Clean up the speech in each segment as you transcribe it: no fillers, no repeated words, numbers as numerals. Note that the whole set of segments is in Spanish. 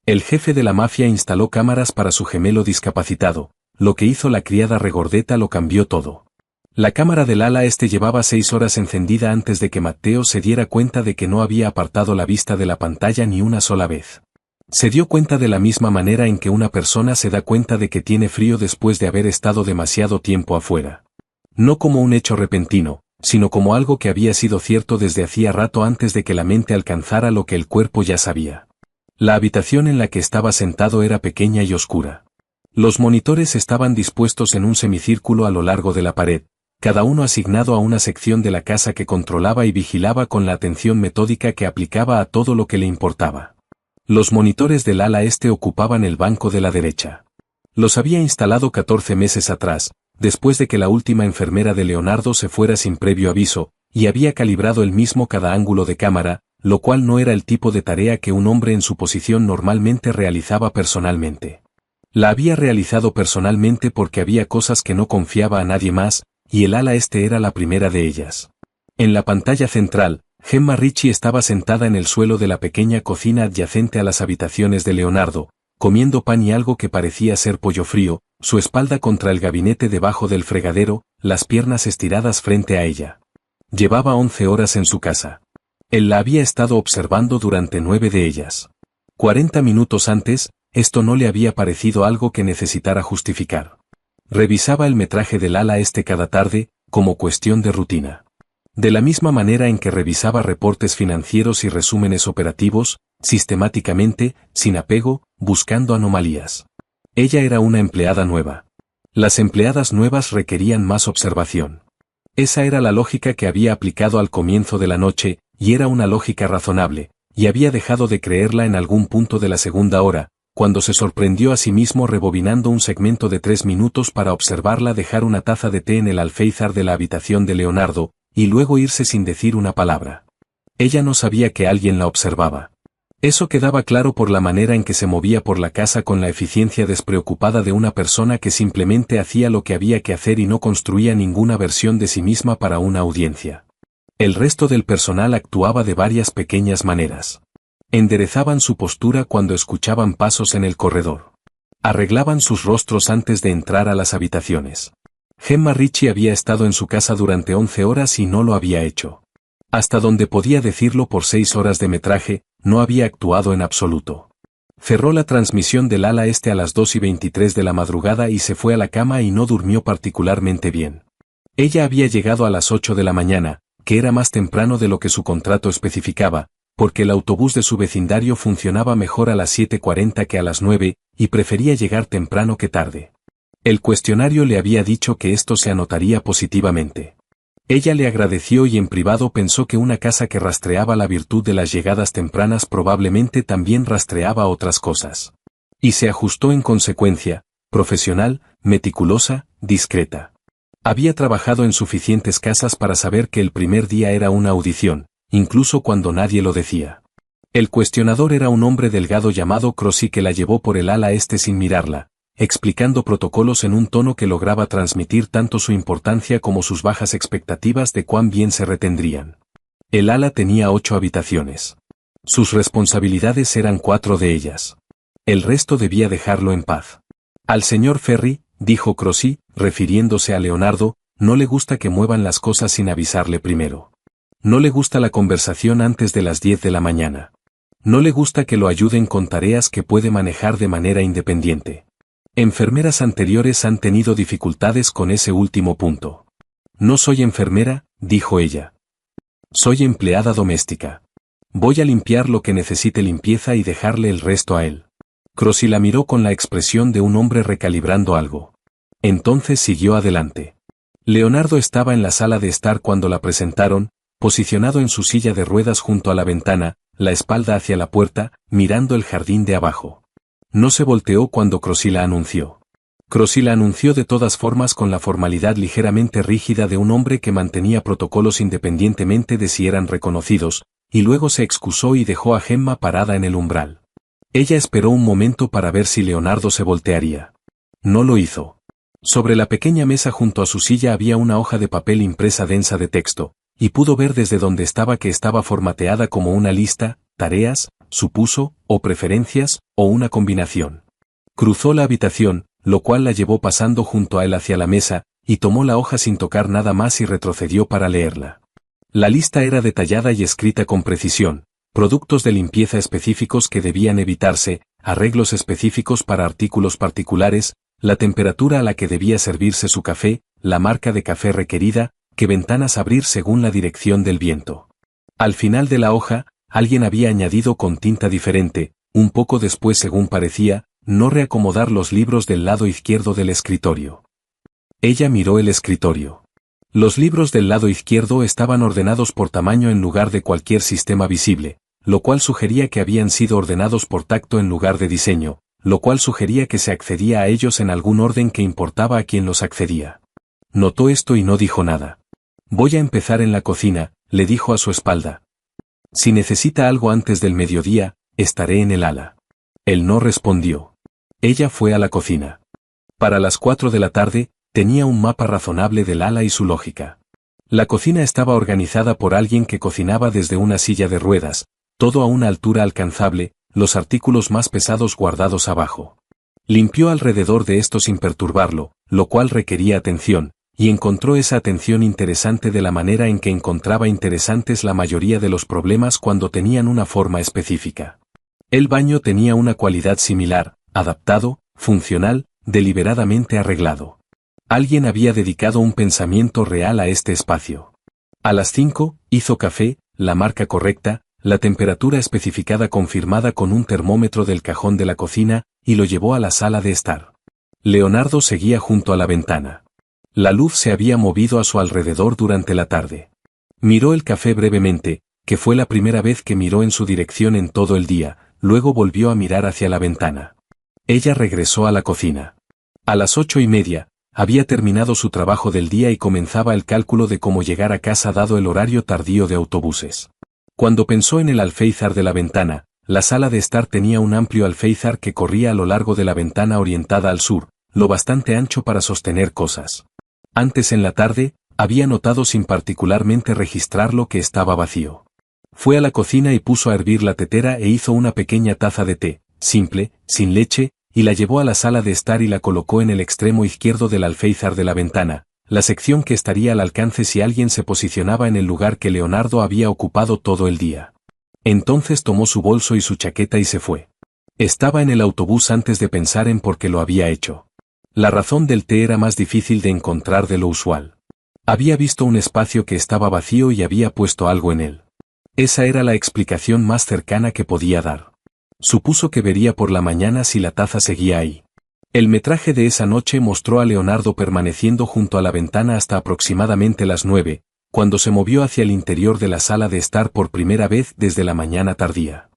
El jefe de la mafia instaló cámaras para su gemelo discapacitado, lo que hizo la criada regordeta lo cambió todo. La cámara del ala este llevaba 6 horas encendida antes de que Matteo se diera cuenta de que no había apartado la vista de la pantalla ni una sola vez. Se dio cuenta de la misma manera en que una persona se da cuenta de que tiene frío después de haber estado demasiado tiempo afuera. No como un hecho repentino, sino como algo que había sido cierto desde hacía rato antes de que la mente alcanzara lo que el cuerpo ya sabía. La habitación en la que estaba sentado era pequeña y oscura. Los monitores estaban dispuestos en un semicírculo a lo largo de la pared, cada uno asignado a una sección de la casa que controlaba y vigilaba con la atención metódica que aplicaba a todo lo que le importaba. Los monitores del ala este ocupaban el banco de la derecha. Los había instalado 14 meses atrás, después de que la última enfermera de Leonardo se fuera sin previo aviso, y había calibrado él mismo cada ángulo de cámara, lo cual no era el tipo de tarea que un hombre en su posición normalmente realizaba personalmente. La había realizado personalmente porque había cosas que no confiaba a nadie más, y el ala este era la primera de ellas. En la pantalla central, Gemma Ricci estaba sentada en el suelo de la pequeña cocina adyacente a las habitaciones de Leonardo, comiendo pan y algo que parecía ser pollo frío, su espalda contra el gabinete debajo del fregadero, las piernas estiradas frente a ella. Llevaba 11 horas en su casa. Él la había estado observando durante 9 de ellas. 40 minutos antes, esto no le había parecido algo que necesitara justificar. Revisaba el metraje del ala este cada tarde, como cuestión de rutina. De la misma manera en que revisaba reportes financieros y resúmenes operativos, sistemáticamente, sin apego, buscando anomalías. Ella era una empleada nueva. Las empleadas nuevas requerían más observación. Esa era la lógica que había aplicado al comienzo de la noche, y era una lógica razonable, y había dejado de creerla en algún punto de la segunda hora, cuando se sorprendió a sí mismo rebobinando un segmento de 3 minutos para observarla dejar una taza de té en el alféizar de la habitación de Leonardo, y luego irse sin decir una palabra. Ella no sabía que alguien la observaba. Eso quedaba claro por la manera en que se movía por la casa con la eficiencia despreocupada de una persona que simplemente hacía lo que había que hacer y no construía ninguna versión de sí misma para una audiencia. El resto del personal actuaba de varias pequeñas maneras. Enderezaban su postura cuando escuchaban pasos en el corredor. Arreglaban sus rostros antes de entrar a las habitaciones. Gemma Ricci había estado en su casa durante 11 horas y no lo había hecho. Hasta donde podía decirlo por 6 horas de metraje, no había actuado en absoluto. Cerró la transmisión del ala este a las 2:23 de la madrugada y se fue a la cama y no durmió particularmente bien. Ella había llegado a las 8 de la mañana, que era más temprano de lo que su contrato especificaba, porque el autobús de su vecindario funcionaba mejor a las 7:40 que a las 9, y prefería llegar temprano que tarde. El cuestionario le había dicho que esto se anotaría positivamente. Ella le agradeció y en privado pensó que una casa que rastreaba la virtud de las llegadas tempranas probablemente también rastreaba otras cosas. Y se ajustó en consecuencia, profesional, meticulosa, discreta. Había trabajado en suficientes casas para saber que el primer día era una audición, incluso cuando nadie lo decía. El cuestionador era un hombre delgado llamado Crossi que la llevó por el ala este sin mirarla, explicando protocolos en un tono que lograba transmitir tanto su importancia como sus bajas expectativas de cuán bien se retendrían. El ala tenía 8 habitaciones. Sus responsabilidades eran 4 de ellas. El resto debía dejarlo en paz. Al señor Ferri, dijo Crossi, refiriéndose a Leonardo, no le gusta que muevan las cosas sin avisarle primero. No le gusta la conversación antes de las 10 de la mañana. No le gusta que lo ayuden con tareas que puede manejar de manera independiente. Enfermeras anteriores han tenido dificultades con ese último punto. No soy enfermera, dijo ella. Soy empleada doméstica. Voy a limpiar lo que necesite limpieza y dejarle el resto a él. Crossi la miró con la expresión de un hombre recalibrando algo. Entonces siguió adelante. Leonardo estaba en la sala de estar cuando la presentaron, posicionado en su silla de ruedas junto a la ventana, la espalda hacia la puerta, mirando el jardín de abajo. No se volteó cuando Crossi la anunció. Crossi la anunció de todas formas con la formalidad ligeramente rígida de un hombre que mantenía protocolos independientemente de si eran reconocidos, y luego se excusó y dejó a Gemma parada en el umbral. Ella esperó un momento para ver si Leonardo se voltearía. No lo hizo. Sobre la pequeña mesa junto a su silla había una hoja de papel impresa densa de texto, y pudo ver desde donde estaba que estaba formateada como una lista, tareas, supuso, o preferencias, o una combinación. Cruzó la habitación, lo cual la llevó pasando junto a él hacia la mesa, y tomó la hoja sin tocar nada más y retrocedió para leerla. La lista era detallada y escrita con precisión, productos de limpieza específicos que debían evitarse, arreglos específicos para artículos particulares, la temperatura a la que debía servirse su café, la marca de café requerida, qué ventanas abrir según la dirección del viento. Al final de la hoja, alguien había añadido con tinta diferente, un poco después según parecía, no reacomodar los libros del lado izquierdo del escritorio. Ella miró el escritorio. Los libros del lado izquierdo estaban ordenados por tamaño en lugar de cualquier sistema visible, lo cual sugería que habían sido ordenados por tacto en lugar de diseño, lo cual sugería que se accedía a ellos en algún orden que importaba a quien los accedía. Notó esto y no dijo nada. Voy a empezar en la cocina, le dijo a su espalda. Si necesita algo antes del mediodía, estaré en el ala. Él no respondió. Ella fue a la cocina. Para las 4 de la tarde, tenía un mapa razonable del ala y su lógica. La cocina estaba organizada por alguien que cocinaba desde una silla de ruedas, todo a una altura alcanzable, los artículos más pesados guardados abajo. Limpió alrededor de esto sin perturbarlo, lo cual requería atención, y encontró esa atención interesante de la manera en que encontraba interesantes la mayoría de los problemas cuando tenían una forma específica. El baño tenía una cualidad similar, adaptado, funcional, deliberadamente arreglado. Alguien había dedicado un pensamiento real a este espacio. A las 5, hizo café, la marca correcta, la temperatura especificada confirmada con un termómetro del cajón de la cocina, y lo llevó a la sala de estar. Leonardo seguía junto a la ventana. La luz se había movido a su alrededor durante la tarde. Miró el café brevemente, que fue la primera vez que miró en su dirección en todo el día, luego volvió a mirar hacia la ventana. Ella regresó a la cocina. A las 8:30, había terminado su trabajo del día y comenzaba el cálculo de cómo llegar a casa dado el horario tardío de autobuses. Cuando pensó en el alféizar de la ventana, la sala de estar tenía un amplio alféizar que corría a lo largo de la ventana orientada al sur, lo bastante ancho para sostener cosas. Antes en la tarde, había notado sin particularmente registrarlo que estaba vacío. Fue a la cocina y puso a hervir la tetera e hizo una pequeña taza de té, simple, sin leche, y la llevó a la sala de estar y la colocó en el extremo izquierdo del alféizar de la ventana, la sección que estaría al alcance si alguien se posicionaba en el lugar que Leonardo había ocupado todo el día. Entonces tomó su bolso y su chaqueta y se fue. Estaba en el autobús antes de pensar en por qué lo había hecho. La razón del té era más difícil de encontrar de lo usual. Había visto un espacio que estaba vacío y había puesto algo en él. Esa era la explicación más cercana que podía dar. Supuso que vería por la mañana si la taza seguía ahí. El metraje de esa noche mostró a Leonardo permaneciendo junto a la ventana hasta aproximadamente las 9, cuando se movió hacia el interior de la sala de estar por primera vez desde la mañana tardía.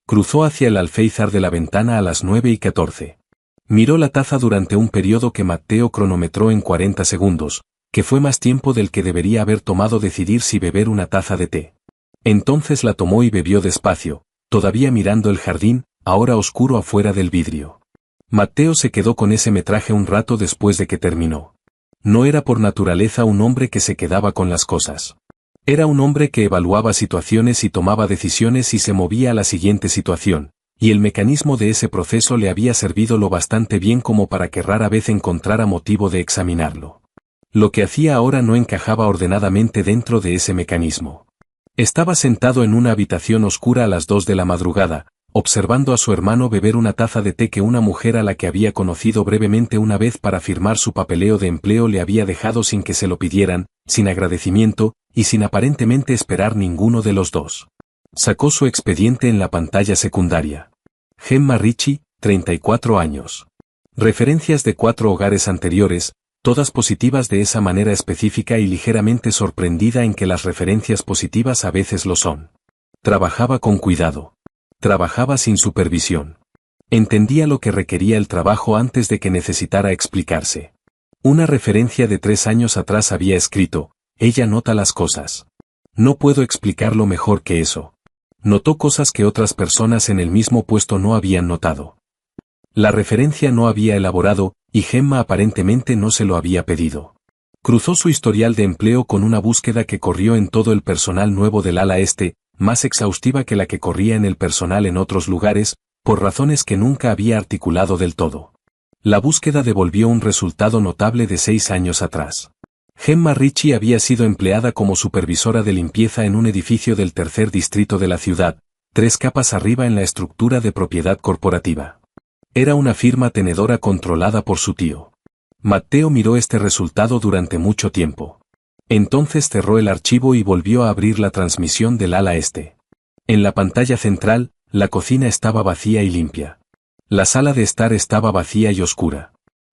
Cruzó hacia el alféizar de la ventana a las 9:14. Miró la taza durante un periodo que Matteo cronometró en 40 segundos, que fue más tiempo del que debería haber tomado decidir si beber una taza de té. Entonces la tomó y bebió despacio, todavía mirando el jardín, ahora oscuro afuera del vidrio. Matteo se quedó con ese metraje un rato después de que terminó. No era por naturaleza un hombre que se quedaba con las cosas. Era un hombre que evaluaba situaciones y tomaba decisiones y se movía a la siguiente situación, y el mecanismo de ese proceso le había servido lo bastante bien como para que rara vez encontrara motivo de examinarlo. Lo que hacía ahora no encajaba ordenadamente dentro de ese mecanismo. Estaba sentado en una habitación oscura a las 2 de la madrugada, observando a su hermano beber una taza de té que una mujer a la que había conocido brevemente una vez para firmar su papeleo de empleo le había dejado sin que se lo pidieran, sin agradecimiento, y sin aparentemente esperar ninguno de los dos. Sacó su expediente en la pantalla secundaria. Gemma Ricci, 34 años. Referencias de 4 hogares anteriores, todas positivas de esa manera específica y ligeramente sorprendida en que las referencias positivas a veces lo son. Trabajaba con cuidado. Trabajaba sin supervisión. Entendía lo que requería el trabajo antes de que necesitara explicarse. Una referencia de 3 años atrás había escrito, ella nota las cosas. No puedo explicarlo mejor que eso. Notó cosas que otras personas en el mismo puesto no habían notado. La referencia no había elaborado, y Gemma aparentemente no se lo había pedido. Cruzó su historial de empleo con una búsqueda que corrió en todo el personal nuevo del ala este, más exhaustiva que la que corría en el personal en otros lugares, por razones que nunca había articulado del todo. La búsqueda devolvió un resultado notable de 6 años atrás. Gemma Ritchie había sido empleada como supervisora de limpieza en un edificio del tercer distrito de la ciudad, 3 capas arriba en la estructura de propiedad corporativa. Era una firma tenedora controlada por su tío. Matteo miró este resultado durante mucho tiempo. Entonces cerró el archivo y volvió a abrir la transmisión del ala este. En la pantalla central, la cocina estaba vacía y limpia. La sala de estar estaba vacía y oscura.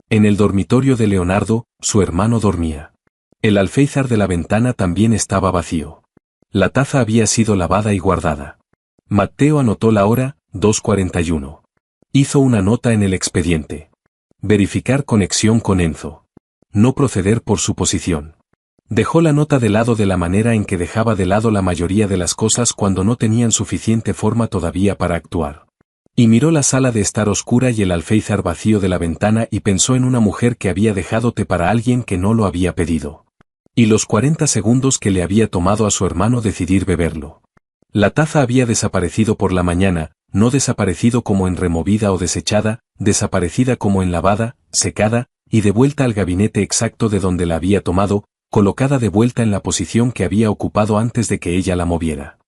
En el dormitorio de Leonardo, su hermano dormía. El alféizar de la ventana también estaba vacío. La taza había sido lavada y guardada. Matteo anotó la hora, 2:41. Hizo una nota en el expediente. Verificar conexión con Enzo. No proceder por suposición. Dejó la nota de lado de la manera en que dejaba de lado la mayoría de las cosas cuando no tenían suficiente forma todavía para actuar. Y miró la sala de estar oscura y el alféizar vacío de la ventana y pensó en una mujer que había dejado té para alguien que no lo había pedido. Y los 40 segundos que le había tomado a su hermano decidir beberlo. La taza había desaparecido por la mañana, no desaparecido como en removida o desechada, desaparecida como en lavada, secada, y de vuelta al gabinete exacto de donde la había tomado, colocada de vuelta en la posición que había ocupado antes de que ella la moviera.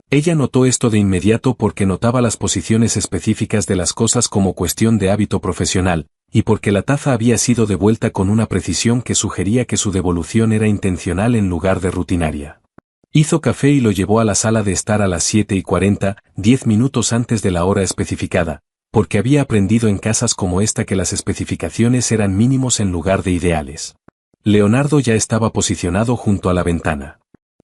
Ella notó esto de inmediato porque notaba las posiciones específicas de las cosas como cuestión de hábito profesional, y porque la taza había sido devuelta con una precisión que sugería que su devolución era intencional en lugar de rutinaria. Hizo café y lo llevó a la sala de estar a las 7:40, 10 minutos antes de la hora especificada, porque había aprendido en casas como esta que las especificaciones eran mínimos en lugar de ideales. Leonardo ya estaba posicionado junto a la ventana.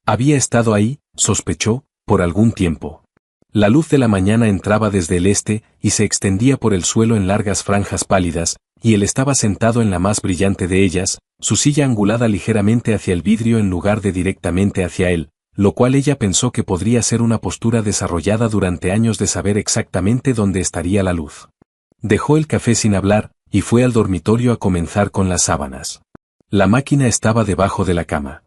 Había estado ahí, sospechó, por algún tiempo. La luz de la mañana entraba desde el este y se extendía por el suelo en largas franjas pálidas, y él estaba sentado en la más brillante de ellas, su silla angulada ligeramente hacia el vidrio en lugar de directamente hacia él, lo cual ella pensó que podría ser una postura desarrollada durante años de saber exactamente dónde estaría la luz. Dejó el café sin hablar, y fue al dormitorio a comenzar con las sábanas. La máquina estaba debajo de la cama.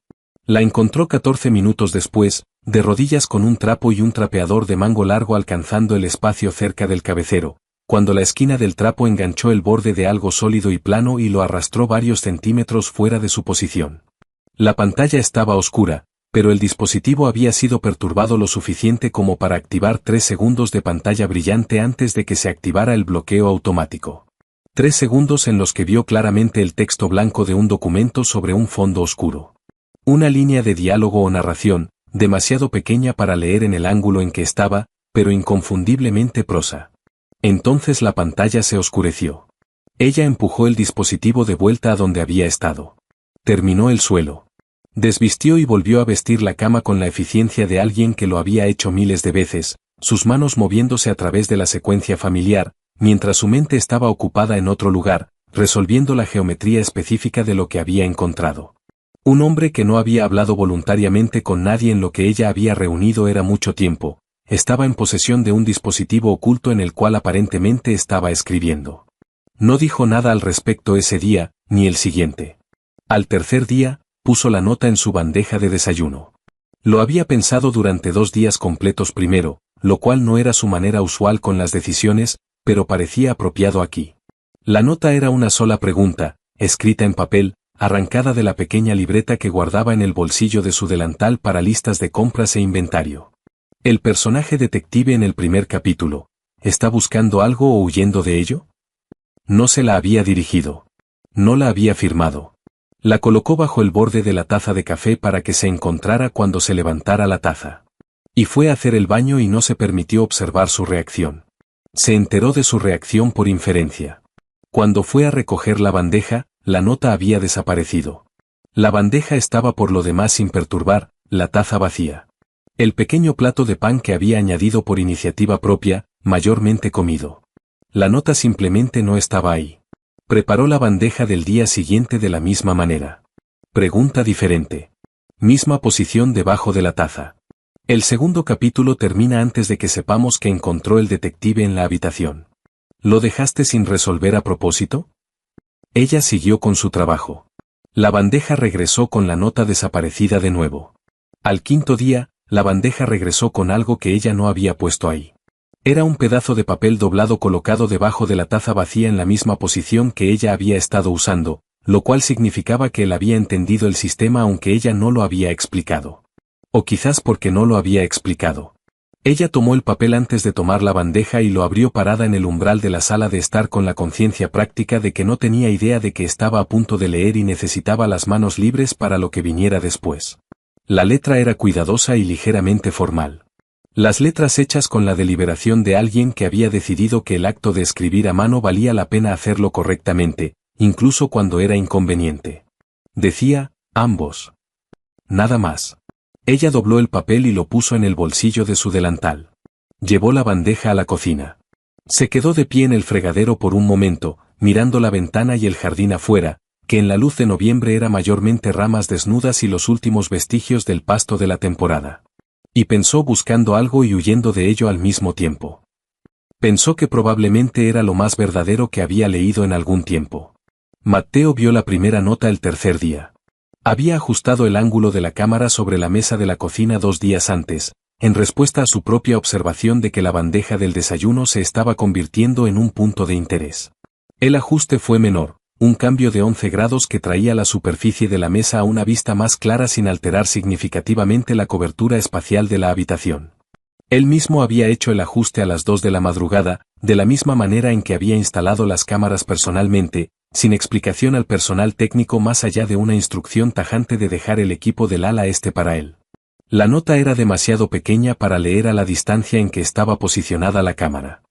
La encontró 14 minutos después, de rodillas con un trapo y un trapeador de mango largo alcanzando el espacio cerca del cabecero, cuando la esquina del trapo enganchó el borde de algo sólido y plano y lo arrastró varios centímetros fuera de su posición. La pantalla estaba oscura, pero el dispositivo había sido perturbado lo suficiente como para activar 3 segundos de pantalla brillante antes de que se activara el bloqueo automático. 3 segundos en los que vio claramente el texto blanco de un documento sobre un fondo oscuro. Una línea de diálogo o narración, demasiado pequeña para leer en el ángulo en que estaba, pero inconfundiblemente prosa. Entonces la pantalla se oscureció. Ella empujó el dispositivo de vuelta a donde había estado. Terminó el suelo. Desvistió y volvió a vestir la cama con la eficiencia de alguien que lo había hecho miles de veces, sus manos moviéndose a través de la secuencia familiar, mientras su mente estaba ocupada en otro lugar, resolviendo la geometría específica de lo que había encontrado. Un hombre que no había hablado voluntariamente con nadie en lo que ella había reunido era mucho tiempo, estaba en posesión de un dispositivo oculto en el cual aparentemente estaba escribiendo. No dijo nada al respecto ese día, ni el siguiente. Al tercer día, puso la nota en su bandeja de desayuno. Lo había pensado durante 2 días completos primero, lo cual no era su manera usual con las decisiones, pero parecía apropiado aquí. La nota era una sola pregunta, escrita en papel, arrancada de la pequeña libreta que guardaba en el bolsillo de su delantal para listas de compras e inventario. El personaje detective en el primer capítulo, ¿está buscando algo o huyendo de ello? No se la había dirigido. No la había firmado. La colocó bajo el borde de la taza de café para que se encontrara cuando se levantara la taza. Y fue a hacer el baño y no se permitió observar su reacción. Se enteró de su reacción por inferencia. Cuando fue a recoger la bandeja, la nota había desaparecido. La bandeja estaba por lo demás sin perturbar, la taza vacía. El pequeño plato de pan que había añadido por iniciativa propia, mayormente comido. La nota simplemente no estaba ahí. Preparó la bandeja del día siguiente de la misma manera. Pregunta diferente. Misma posición debajo de la taza. El segundo capítulo termina antes de que sepamos que encontró el detective en la habitación. ¿Lo dejaste sin resolver a propósito? Ella siguió con su trabajo. La bandeja regresó con la nota desaparecida de nuevo. Al quinto día, la bandeja regresó con algo que ella no había puesto ahí. Era un pedazo de papel doblado colocado debajo de la taza vacía en la misma posición que ella había estado usando, lo cual significaba que él había entendido el sistema aunque ella no lo había explicado. O quizás porque no lo había explicado. Ella tomó el papel antes de tomar la bandeja y lo abrió parada en el umbral de la sala de estar con la conciencia práctica de que no tenía idea de que estaba a punto de leer y necesitaba las manos libres para lo que viniera después. La letra era cuidadosa y ligeramente formal. Las letras hechas con la deliberación de alguien que había decidido que el acto de escribir a mano valía la pena hacerlo correctamente, incluso cuando era inconveniente. Decía, ambos. Nada más. Ella dobló el papel y lo puso en el bolsillo de su delantal. Llevó la bandeja a la cocina. Se quedó de pie en el fregadero por un momento, mirando la ventana y el jardín afuera, que en la luz de noviembre era mayormente ramas desnudas y los últimos vestigios del pasto de la temporada. Y pensó buscando algo y huyendo de ello al mismo tiempo. Pensó que probablemente era lo más verdadero que había leído en algún tiempo. Matteo vio la primera nota el tercer día. Había ajustado el ángulo de la cámara sobre la mesa de la cocina 2 días antes, en respuesta a su propia observación de que la bandeja del desayuno se estaba convirtiendo en un punto de interés. El ajuste fue menor, un cambio de 11 grados que traía la superficie de la mesa a una vista más clara sin alterar significativamente la cobertura espacial de la habitación. Él mismo había hecho el ajuste a las 2 de la madrugada, de la misma manera en que había instalado las cámaras personalmente, sin explicación al personal técnico más allá de una instrucción tajante de dejar el equipo del ala este para él. La nota era demasiado pequeña para leer a la distancia en que estaba posicionada la cámara.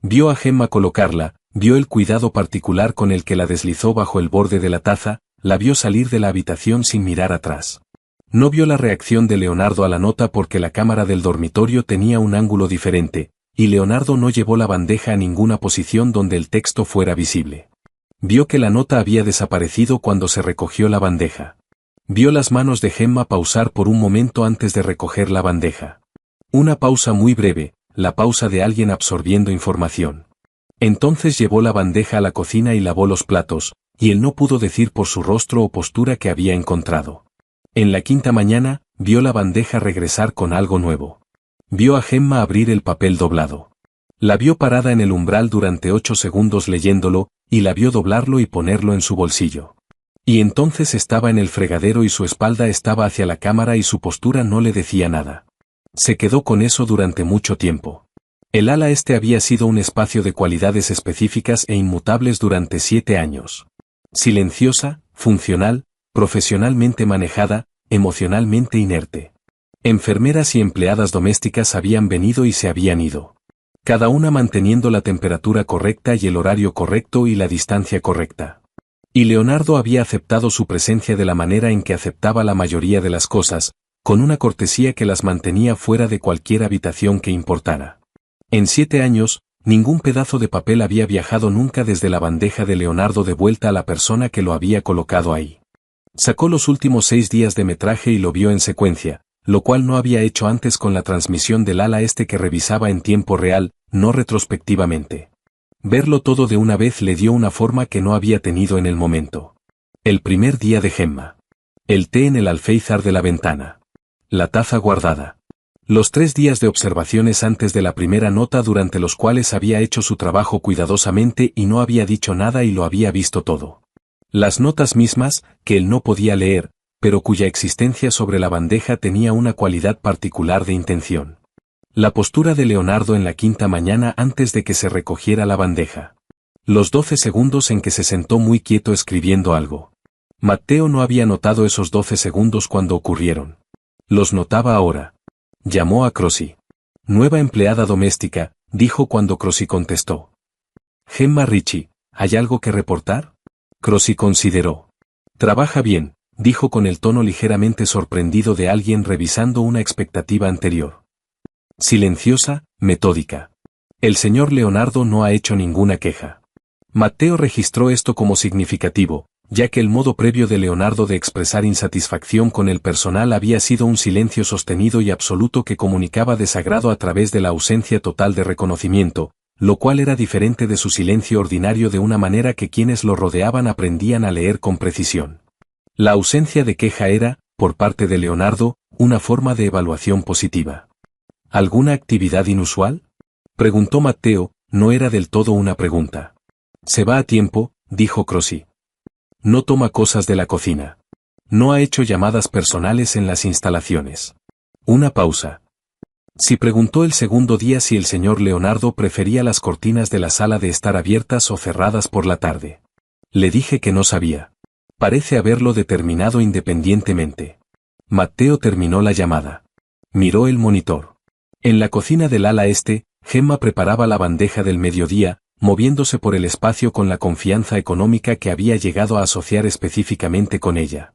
Vio a Gemma colocarla, vio el cuidado particular con el que la deslizó bajo el borde de la taza, la vio salir de la habitación sin mirar atrás. No vio la reacción de Leonardo a la nota porque la cámara del dormitorio tenía un ángulo diferente, y Leonardo no llevó la bandeja a ninguna posición donde el texto fuera visible. Vio que la nota había desaparecido cuando se recogió la bandeja. Vio las manos de Gemma pausar por un momento antes de recoger la bandeja. Una pausa muy breve, la pausa de alguien absorbiendo información. Entonces llevó la bandeja a la cocina y lavó los platos, y él no pudo decir por su rostro o postura que había encontrado. En la quinta mañana, vio la bandeja regresar con algo nuevo. Vio a Gemma abrir el papel doblado. La vio parada en el umbral durante 8 segundos leyéndolo, y la vio doblarlo y ponerlo en su bolsillo. Y entonces estaba en el fregadero y su espalda estaba hacia la cámara y su postura no le decía nada. Se quedó con eso durante mucho tiempo. El ala este había sido un espacio de cualidades específicas e inmutables durante 7 años. Silenciosa, funcional, profesionalmente manejada, emocionalmente inerte. Enfermeras y empleadas domésticas habían venido y se habían ido. Cada una manteniendo la temperatura correcta y el horario correcto y la distancia correcta. Y Leonardo había aceptado su presencia de la manera en que aceptaba la mayoría de las cosas, con una cortesía que las mantenía fuera de cualquier habitación que importara. En 7 años, ningún pedazo de papel había viajado nunca desde la bandeja de Leonardo de vuelta a la persona que lo había colocado ahí. Sacó los últimos 6 días de metraje y lo vio en secuencia, lo cual no había hecho antes con la transmisión del ala este que revisaba en tiempo real, no retrospectivamente. Verlo todo de una vez le dio una forma que no había tenido en el momento. El primer día de Gemma. El té en el alféizar de la ventana. La taza guardada. Los 3 días de observaciones antes de la primera nota durante los cuales había hecho su trabajo cuidadosamente y no había dicho nada y lo había visto todo. Las notas mismas, que él no podía leer, pero cuya existencia sobre la bandeja tenía una cualidad particular de intención. La postura de Leonardo en la quinta mañana antes de que se recogiera la bandeja. Los 12 segundos en que se sentó muy quieto escribiendo algo. Matteo no había notado esos 12 segundos cuando ocurrieron. Los notaba ahora. Llamó a Crossi. Nueva empleada doméstica, dijo cuando Crossi contestó. Gemma Ricci, ¿hay algo que reportar? Crossi consideró. Trabaja bien, dijo con el tono ligeramente sorprendido de alguien revisando una expectativa anterior. Silenciosa, metódica. El señor Leonardo no ha hecho ninguna queja. Matteo registró esto como significativo, ya que el modo previo de Leonardo de expresar insatisfacción con el personal había sido un silencio sostenido y absoluto que comunicaba desagrado a través de la ausencia total de reconocimiento, lo cual era diferente de su silencio ordinario de una manera que quienes lo rodeaban aprendían a leer con precisión. La ausencia de queja era, por parte de Leonardo, una forma de evaluación positiva. ¿Alguna actividad inusual? Preguntó Matteo, no era del todo una pregunta. Se va a tiempo, dijo Crossi. No toma cosas de la cocina. No ha hecho llamadas personales en las instalaciones. Una pausa. Si preguntó el segundo día si el señor Leonardo prefería las cortinas de la sala de estar abiertas o cerradas por la tarde. Le dije que no sabía. Parece haberlo determinado independientemente. Matteo terminó la llamada. Miró el monitor. En la cocina del ala este, Gemma preparaba la bandeja del mediodía, moviéndose por el espacio con la confianza económica que había llegado a asociar específicamente con ella.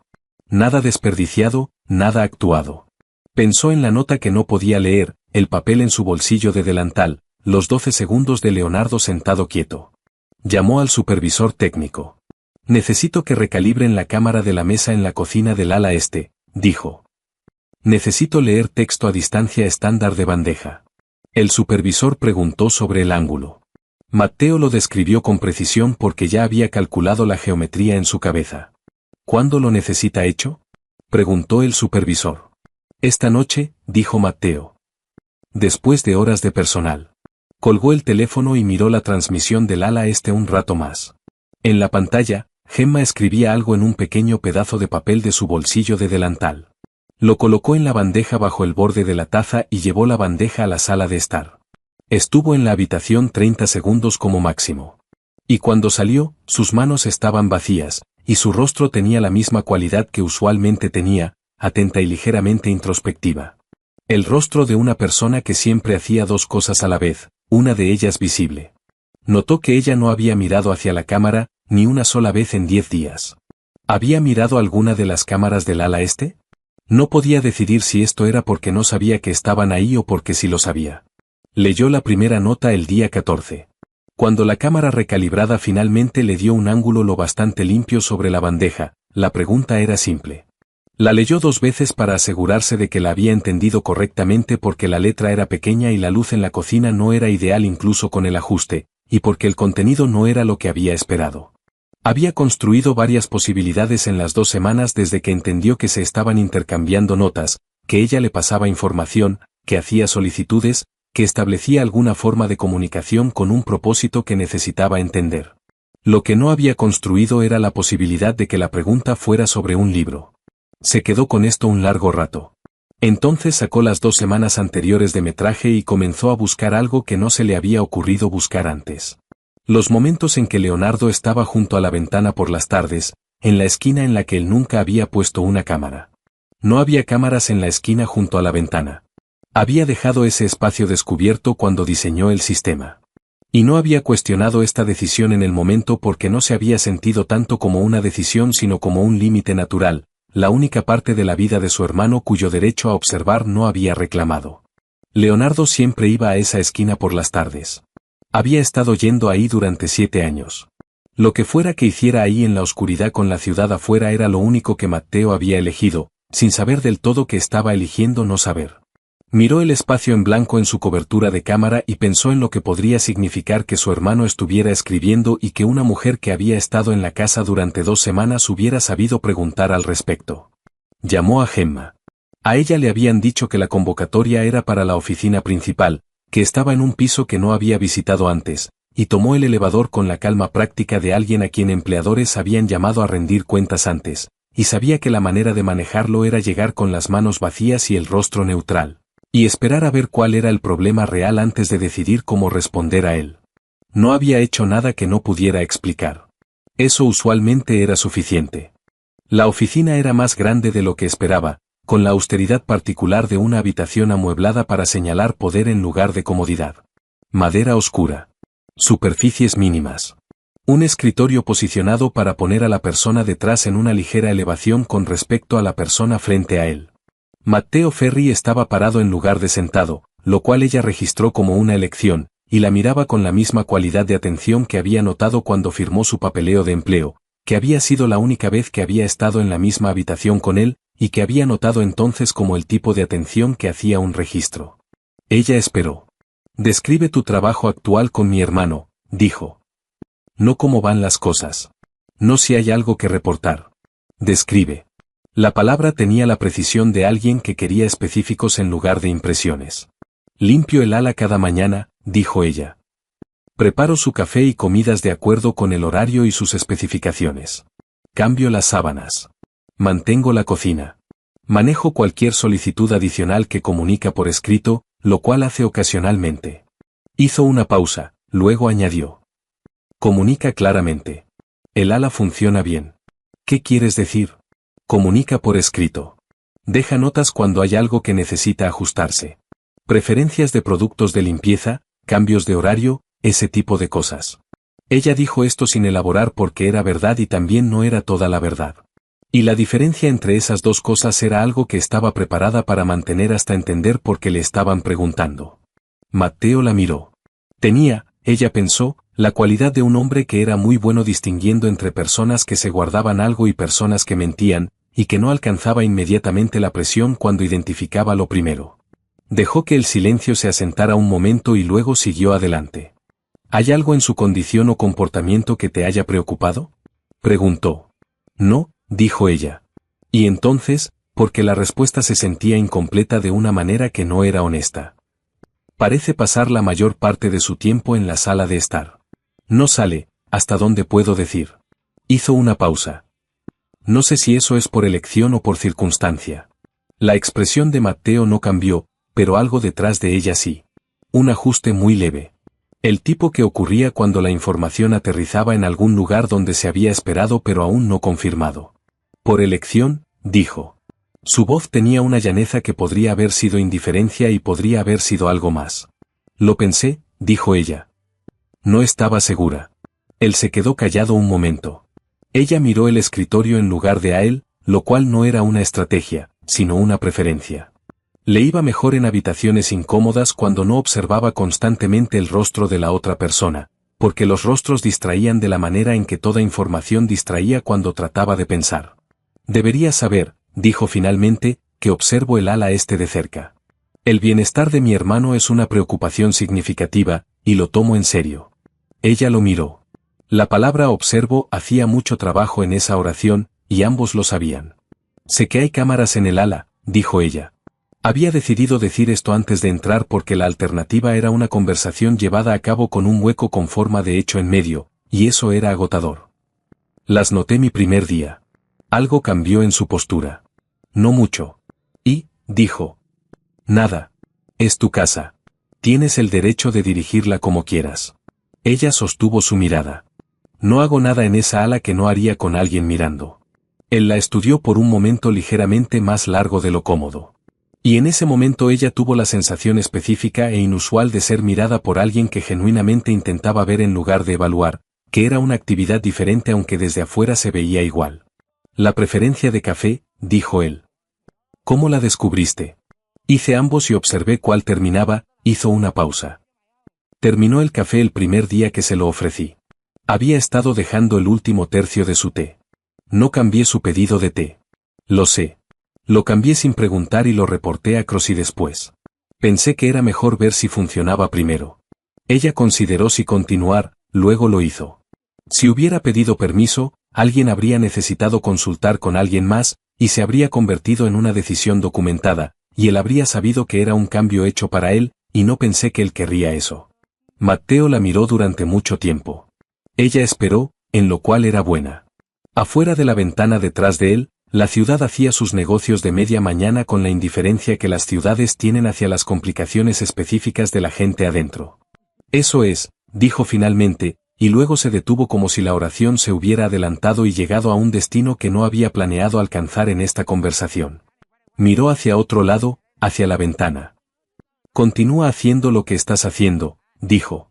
Nada desperdiciado, nada actuado. Pensó en la nota que no podía leer, el papel en su bolsillo de delantal, los 12 segundos de Leonardo sentado quieto. Llamó al supervisor técnico. Necesito que recalibren la cámara de la mesa en la cocina del ala este, dijo. Necesito leer texto a distancia estándar de bandeja. El supervisor preguntó sobre el ángulo. Matteo lo describió con precisión porque ya había calculado la geometría en su cabeza. ¿Cuándo lo necesita hecho? Preguntó el supervisor. Esta noche, dijo Matteo. Después de horas de personal. Colgó el teléfono y miró la transmisión del ala este un rato más. En la pantalla, Gemma escribía algo en un pequeño pedazo de papel de su bolsillo de delantal. Lo colocó en la bandeja bajo el borde de la taza y llevó la bandeja a la sala de estar. Estuvo en la habitación 30 segundos como máximo. Y cuando salió, sus manos estaban vacías, y su rostro tenía la misma cualidad que usualmente tenía, atenta y ligeramente introspectiva. El rostro de una persona que siempre hacía dos cosas a la vez, una de ellas visible. Notó que ella no había mirado hacia la cámara, ni una sola vez en 10 días. ¿Había mirado alguna de las cámaras del ala este? No podía decidir si esto era porque no sabía que estaban ahí o porque sí lo sabía. Leyó la primera nota el día 14. Cuando la cámara recalibrada finalmente le dio un ángulo lo bastante limpio sobre la bandeja, la pregunta era simple. La leyó 2 veces para asegurarse de que la había entendido correctamente porque la letra era pequeña y la luz en la cocina no era ideal incluso con el ajuste, y porque el contenido no era lo que había esperado. Había construido varias posibilidades en las 2 semanas desde que entendió que se estaban intercambiando notas, que ella le pasaba información, que hacía solicitudes, que establecía alguna forma de comunicación con un propósito que necesitaba entender. Lo que no había construido era la posibilidad de que la pregunta fuera sobre un libro. Se quedó con esto un largo rato. Entonces sacó las 2 semanas anteriores de metraje y comenzó a buscar algo que no se le había ocurrido buscar antes. Los momentos en que Leonardo estaba junto a la ventana por las tardes, en la esquina en la que él nunca había puesto una cámara. No había cámaras en la esquina junto a la ventana. Había dejado ese espacio descubierto cuando diseñó el sistema. Y no había cuestionado esta decisión en el momento porque no se había sentido tanto como una decisión sino como un límite natural, la única parte de la vida de su hermano cuyo derecho a observar no había reclamado. Leonardo siempre iba a esa esquina por las tardes. Había estado yendo ahí durante 7 años. Lo que fuera que hiciera ahí en la oscuridad con la ciudad afuera era lo único que Matteo había elegido, sin saber del todo que estaba eligiendo no saber. Miró el espacio en blanco en su cobertura de cámara y pensó en lo que podría significar que su hermano estuviera escribiendo y que una mujer que había estado en la casa durante 2 semanas hubiera sabido preguntar al respecto. Llamó a Gemma. A ella le habían dicho que la convocatoria era para la oficina principal, que estaba en un piso que no había visitado antes, y tomó el elevador con la calma práctica de alguien a quien empleadores habían llamado a rendir cuentas antes, y sabía que la manera de manejarlo era llegar con las manos vacías y el rostro neutral. Y esperar a ver cuál era el problema real antes de decidir cómo responder a él. No había hecho nada que no pudiera explicar. Eso usualmente era suficiente. La oficina era más grande de lo que esperaba, con la austeridad particular de una habitación amueblada para señalar poder en lugar de comodidad. Madera oscura. Superficies mínimas. Un escritorio posicionado para poner a la persona detrás en una ligera elevación con respecto a la persona frente a él. Matteo Ferri estaba parado en lugar de sentado, lo cual ella registró como una elección, y la miraba con la misma cualidad de atención que había notado cuando firmó su papeleo de empleo, que había sido la única vez que había estado en la misma habitación con él, y que había notado entonces como el tipo de atención que hacía un registro. Ella esperó. Describe tu trabajo actual con mi hermano, dijo. No cómo van las cosas. No si hay algo que reportar. Describe. La palabra tenía la precisión de alguien que quería específicos en lugar de impresiones. Limpio el ala cada mañana, dijo ella. Preparo su café y comidas de acuerdo con el horario y sus especificaciones. Cambio las sábanas. Mantengo la cocina. Manejo cualquier solicitud adicional que comunica por escrito, lo cual hace ocasionalmente. Hizo una pausa, luego añadió. Comunica claramente. El ala funciona bien. ¿Qué quieres decir? Comunica por escrito. Deja notas cuando hay algo que necesita ajustarse. Preferencias de productos de limpieza, cambios de horario, ese tipo de cosas. Ella dijo esto sin elaborar porque era verdad y también no era toda la verdad. Y la diferencia entre esas dos cosas era algo que estaba preparada para mantener hasta entender por qué le estaban preguntando. Matteo la miró. Tenía, ella pensó, la cualidad de un hombre que era muy bueno distinguiendo entre personas que se guardaban algo y personas que mentían, y que no alcanzaba inmediatamente la presión cuando identificaba lo primero. Dejó que el silencio se asentara un momento y luego siguió adelante. ¿Hay algo en su condición o comportamiento que te haya preocupado? Preguntó. No, dijo ella. Y entonces, porque la respuesta se sentía incompleta de una manera que no era honesta. Parece pasar la mayor parte de su tiempo en la sala de estar. No sale, hasta donde puedo decir. Hizo una pausa. No sé si eso es por elección o por circunstancia. La expresión de Matteo no cambió, pero algo detrás de ella sí. Un ajuste muy leve. El tipo que ocurría cuando la información aterrizaba en algún lugar donde se había esperado pero aún no confirmado. Por elección, dijo. Su voz tenía una llaneza que podría haber sido indiferencia y podría haber sido algo más. Lo pensé, dijo ella. No estaba segura. Él se quedó callado un momento. Ella miró el escritorio en lugar de a él, lo cual no era una estrategia, sino una preferencia. Le iba mejor en habitaciones incómodas cuando no observaba constantemente el rostro de la otra persona, porque los rostros distraían de la manera en que toda información distraía cuando trataba de pensar. Debería saber, dijo finalmente, que observo el ala este de cerca. El bienestar de mi hermano es una preocupación significativa, y lo tomo en serio. Ella lo miró. La palabra observo hacía mucho trabajo en esa oración, y ambos lo sabían. Sé que hay cámaras en el ala, dijo ella. Había decidido decir esto antes de entrar porque la alternativa era una conversación llevada a cabo con un hueco con forma de hecho en medio, y eso era agotador. Las noté mi primer día. Algo cambió en su postura. No mucho. Y, dijo. Nada. Es tu casa. Tienes el derecho de dirigirla como quieras. Ella sostuvo su mirada. No hago nada en esa ala que no haría con alguien mirando. Él la estudió por un momento ligeramente más largo de lo cómodo. Y en ese momento ella tuvo la sensación específica e inusual de ser mirada por alguien que genuinamente intentaba ver en lugar de evaluar, que era una actividad diferente aunque desde afuera se veía igual. La preferencia de café, dijo él. ¿Cómo la descubriste? Hice ambos y observé cuál terminaba, hizo una pausa. Terminó el café el primer día que se lo ofrecí. Había estado dejando el último tercio de su té. No cambié su pedido de té. Lo sé. Lo cambié sin preguntar y lo reporté a Crossy después. Pensé que era mejor ver si funcionaba primero. Ella consideró si continuar, luego lo hizo. Si hubiera pedido permiso, alguien habría necesitado consultar con alguien más, y se habría convertido en una decisión documentada, y él habría sabido que era un cambio hecho para él, y no pensé que él querría eso. Matteo la miró durante mucho tiempo. Ella esperó, en lo cual era buena. Afuera de la ventana detrás de él, la ciudad hacía sus negocios de media mañana con la indiferencia que las ciudades tienen hacia las complicaciones específicas de la gente adentro. Eso es, dijo finalmente, y luego se detuvo como si la oración se hubiera adelantado y llegado a un destino que no había planeado alcanzar en esta conversación. Miró hacia otro lado, hacia la ventana. Continúa haciendo lo que estás haciendo, dijo.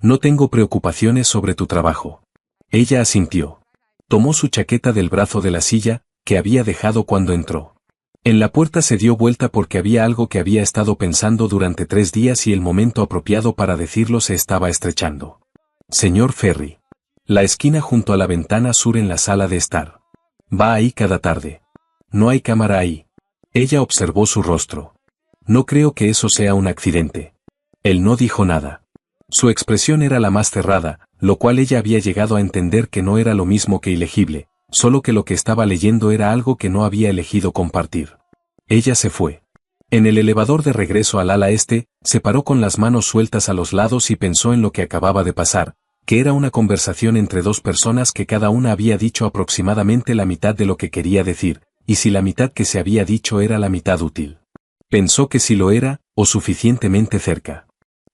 No tengo preocupaciones sobre tu trabajo. Ella asintió. Tomó su chaqueta del brazo de la silla, que había dejado cuando entró. En la puerta se dio vuelta porque había algo que había estado pensando durante 3 días y el momento apropiado para decirlo se estaba estrechando. Señor Ferry. La esquina junto a la ventana sur en la sala de estar. Va ahí cada tarde. No hay cámara ahí. Ella observó su rostro. No creo que eso sea un accidente. Él no dijo nada. Su expresión era la más cerrada, lo cual ella había llegado a entender que no era lo mismo que ilegible, solo que lo que estaba leyendo era algo que no había elegido compartir. Ella se fue. En el elevador de regreso al ala este, se paró con las manos sueltas a los lados y pensó en lo que acababa de pasar, que era una conversación entre dos personas que cada una había dicho aproximadamente la mitad de lo que quería decir, y si la mitad que se había dicho era la mitad útil. Pensó que sí lo era, o suficientemente cerca.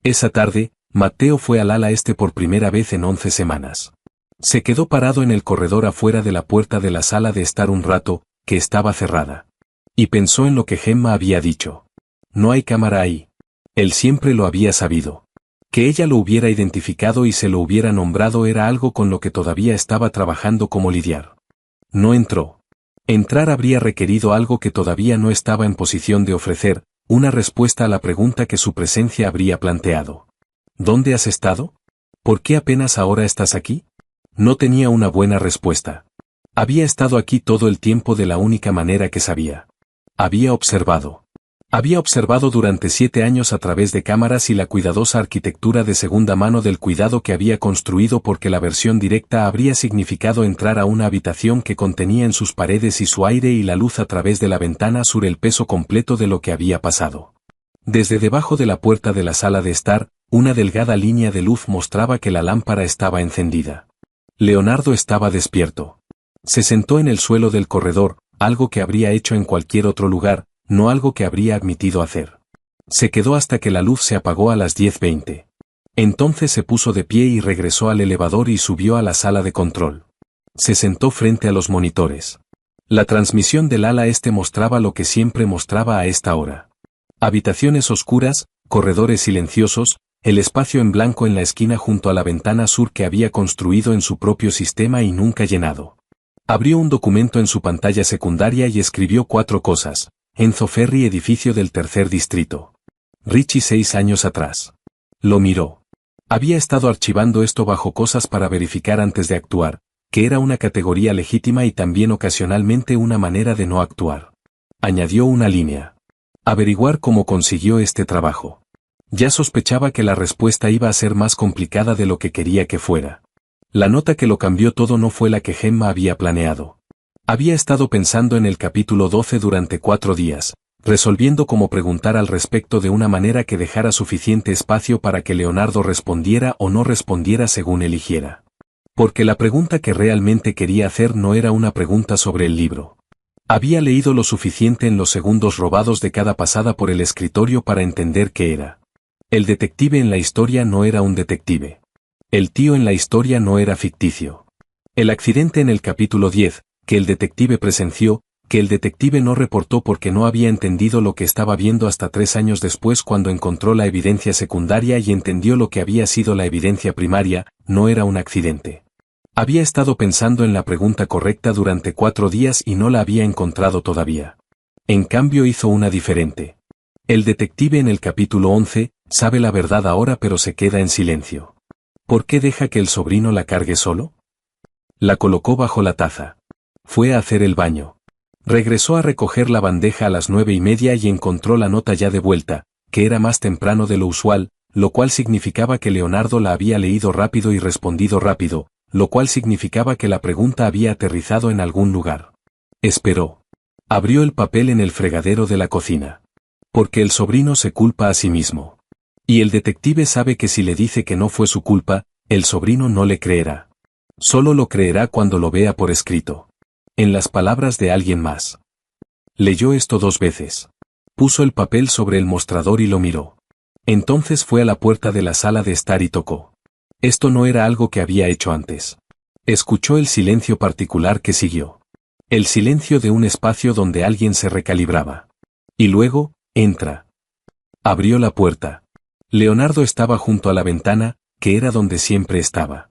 Esa tarde, Matteo fue al ala este por primera vez en 11 semanas. Se quedó parado en el corredor afuera de la puerta de la sala de estar un rato, que estaba cerrada. Y pensó en lo que Gemma había dicho. No hay cámara ahí. Él siempre lo había sabido. Que ella lo hubiera identificado y se lo hubiera nombrado era algo con lo que todavía estaba trabajando como lidiar. No entró. Entrar habría requerido algo que todavía no estaba en posición de ofrecer, una respuesta a la pregunta que su presencia habría planteado. ¿Dónde has estado? ¿Por qué apenas ahora estás aquí? No tenía una buena respuesta. Había estado aquí todo el tiempo de la única manera que sabía. Había observado. Había observado durante 7 años a través de cámaras y la cuidadosa arquitectura de segunda mano del cuidado que había construido, porque la versión directa habría significado entrar a una habitación que contenía en sus paredes y su aire y la luz a través de la ventana sur el peso completo de lo que había pasado. Desde debajo de la puerta de la sala de estar, una delgada línea de luz mostraba que la lámpara estaba encendida. Leonardo estaba despierto. Se sentó en el suelo del corredor, algo que habría hecho en cualquier otro lugar, no algo que habría admitido hacer. Se quedó hasta que la luz se apagó a las 10:20. Entonces se puso de pie y regresó al elevador y subió a la sala de control. Se sentó frente a los monitores. La transmisión del ala este mostraba lo que siempre mostraba a esta hora. Habitaciones oscuras, corredores silenciosos, el espacio en blanco en la esquina junto a la ventana sur que había construido en su propio sistema y nunca llenado. Abrió un documento en su pantalla secundaria y escribió 4 cosas. Enzo Ferri, edificio del tercer distrito. Richie 6 años atrás. Lo miró. Había estado archivando esto bajo cosas para verificar antes de actuar, que era una categoría legítima y también ocasionalmente una manera de no actuar. Añadió una línea. Averiguar cómo consiguió este trabajo. Ya sospechaba que la respuesta iba a ser más complicada de lo que quería que fuera. La nota que lo cambió todo no fue la que Gemma había planeado. Había estado pensando en el capítulo 12 durante 4 días, resolviendo cómo preguntar al respecto de una manera que dejara suficiente espacio para que Leonardo respondiera o no respondiera según eligiera. Porque la pregunta que realmente quería hacer no era una pregunta sobre el libro. Había leído lo suficiente en los segundos robados de cada pasada por el escritorio para entender qué era. El detective en la historia no era un detective. El tío en la historia no era ficticio. El accidente en el capítulo 10, que el detective presenció, que el detective no reportó porque no había entendido lo que estaba viendo hasta 3 años después cuando encontró la evidencia secundaria y entendió lo que había sido la evidencia primaria, no era un accidente. Había estado pensando en la pregunta correcta durante 4 días y no la había encontrado todavía. En cambio hizo una diferente. El detective en el capítulo 11, sabe la verdad ahora pero se queda en silencio. ¿Por qué deja que el sobrino la cargue solo? La colocó bajo la taza. Fue a hacer el baño. Regresó a recoger la bandeja a las 9:30 y encontró la nota ya de vuelta, que era más temprano de lo usual, lo cual significaba que Leonardo la había leído rápido y respondido rápido, lo cual significaba que la pregunta había aterrizado en algún lugar. Esperó. Abrió el papel en el fregadero de la cocina. Porque el sobrino se culpa a sí mismo. Y el detective sabe que si le dice que no fue su culpa, el sobrino no le creerá. Solo lo creerá cuando lo vea por escrito. En las palabras de alguien más. Leyó esto 2 veces. Puso el papel sobre el mostrador y lo miró. Entonces fue a la puerta de la sala de estar y tocó. Esto no era algo que había hecho antes. Escuchó el silencio particular que siguió. El silencio de un espacio donde alguien se recalibraba. Y luego, entra. Abrió la puerta. Leonardo estaba junto a la ventana, que era donde siempre estaba.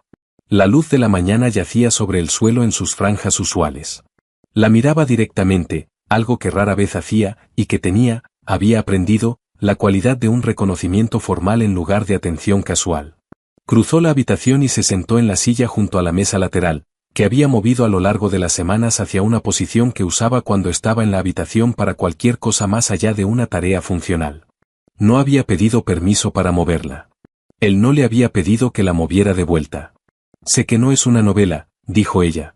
La luz de la mañana yacía sobre el suelo en sus franjas usuales. La miraba directamente, algo que rara vez hacía, y que había aprendido, la cualidad de un reconocimiento formal en lugar de atención casual. Cruzó la habitación y se sentó en la silla junto a la mesa lateral, que había movido a lo largo de las semanas hacia una posición que usaba cuando estaba en la habitación para cualquier cosa más allá de una tarea funcional. No había pedido permiso para moverla. Él no le había pedido que la moviera de vuelta. Sé que no es una novela, dijo ella.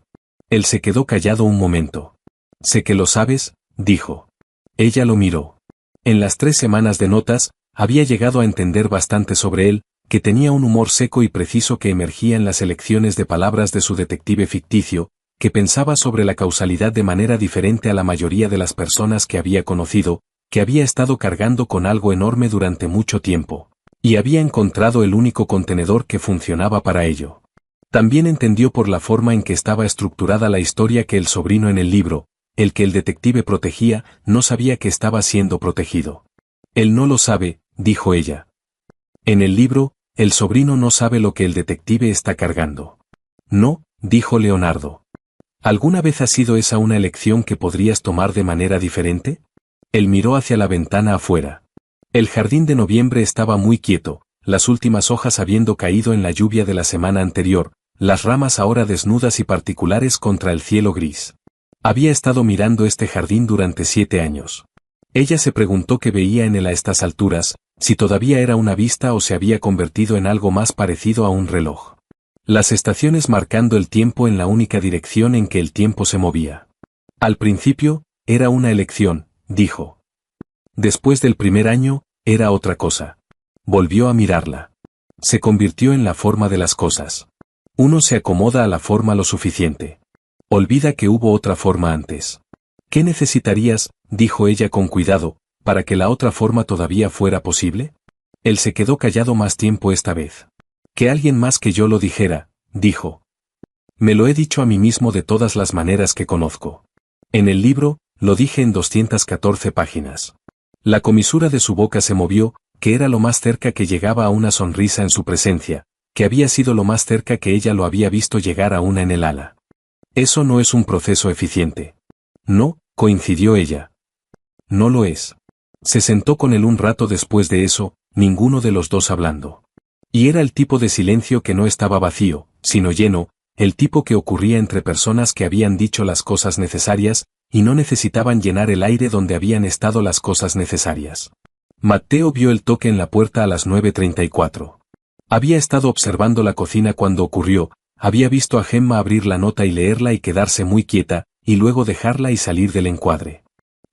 Él se quedó callado un momento. Sé que lo sabes, dijo. Ella lo miró. En las 3 semanas de notas, había llegado a entender bastante sobre él, que tenía un humor seco y preciso que emergía en las elecciones de palabras de su detective ficticio, que pensaba sobre la causalidad de manera diferente a la mayoría de las personas que había conocido, que había estado cargando con algo enorme durante mucho tiempo, y había encontrado el único contenedor que funcionaba para ello. También entendió por la forma en que estaba estructurada la historia que el sobrino en el libro, el que el detective protegía, no sabía que estaba siendo protegido. Él no lo sabe, dijo ella. En el libro, el sobrino no sabe lo que el detective está cargando. No, dijo Leonardo. ¿Alguna vez ha sido esa una elección que podrías tomar de manera diferente? Él miró hacia la ventana afuera. El jardín de noviembre estaba muy quieto, las últimas hojas habiendo caído en la lluvia de la semana anterior, las ramas ahora desnudas y particulares contra el cielo gris. Había estado mirando este jardín durante 7 años. Ella se preguntó qué veía en él a estas alturas, si todavía era una vista o se había convertido en algo más parecido a un reloj. Las estaciones marcando el tiempo en la única dirección en que el tiempo se movía. Al principio, era una elección, dijo. Después del primer año, era otra cosa. Volvió a mirarla. Se convirtió en la forma de las cosas. Uno se acomoda a la forma lo suficiente. Olvida que hubo otra forma antes. ¿Qué necesitarías, dijo ella con cuidado, para que la otra forma todavía fuera posible? Él se quedó callado más tiempo esta vez. Que alguien más que yo lo dijera, dijo. Me lo he dicho a mí mismo de todas las maneras que conozco. En el libro, lo dije en 214 páginas. La comisura de su boca se movió, que era lo más cerca que llegaba a una sonrisa en su presencia, que había sido lo más cerca que ella lo había visto llegar a una en el ala. Eso no es un proceso eficiente. No, coincidió ella. No lo es. Se sentó con él un rato después de eso, ninguno de los dos hablando. Y era el tipo de silencio que no estaba vacío, sino lleno, el tipo que ocurría entre personas que habían dicho las cosas necesarias, y no necesitaban llenar el aire donde habían estado las cosas necesarias. Matteo vio el toque en la puerta a las 9:34. Había estado observando la cocina cuando ocurrió, había visto a Gemma abrir la nota y leerla y quedarse muy quieta, y luego dejarla y salir del encuadre.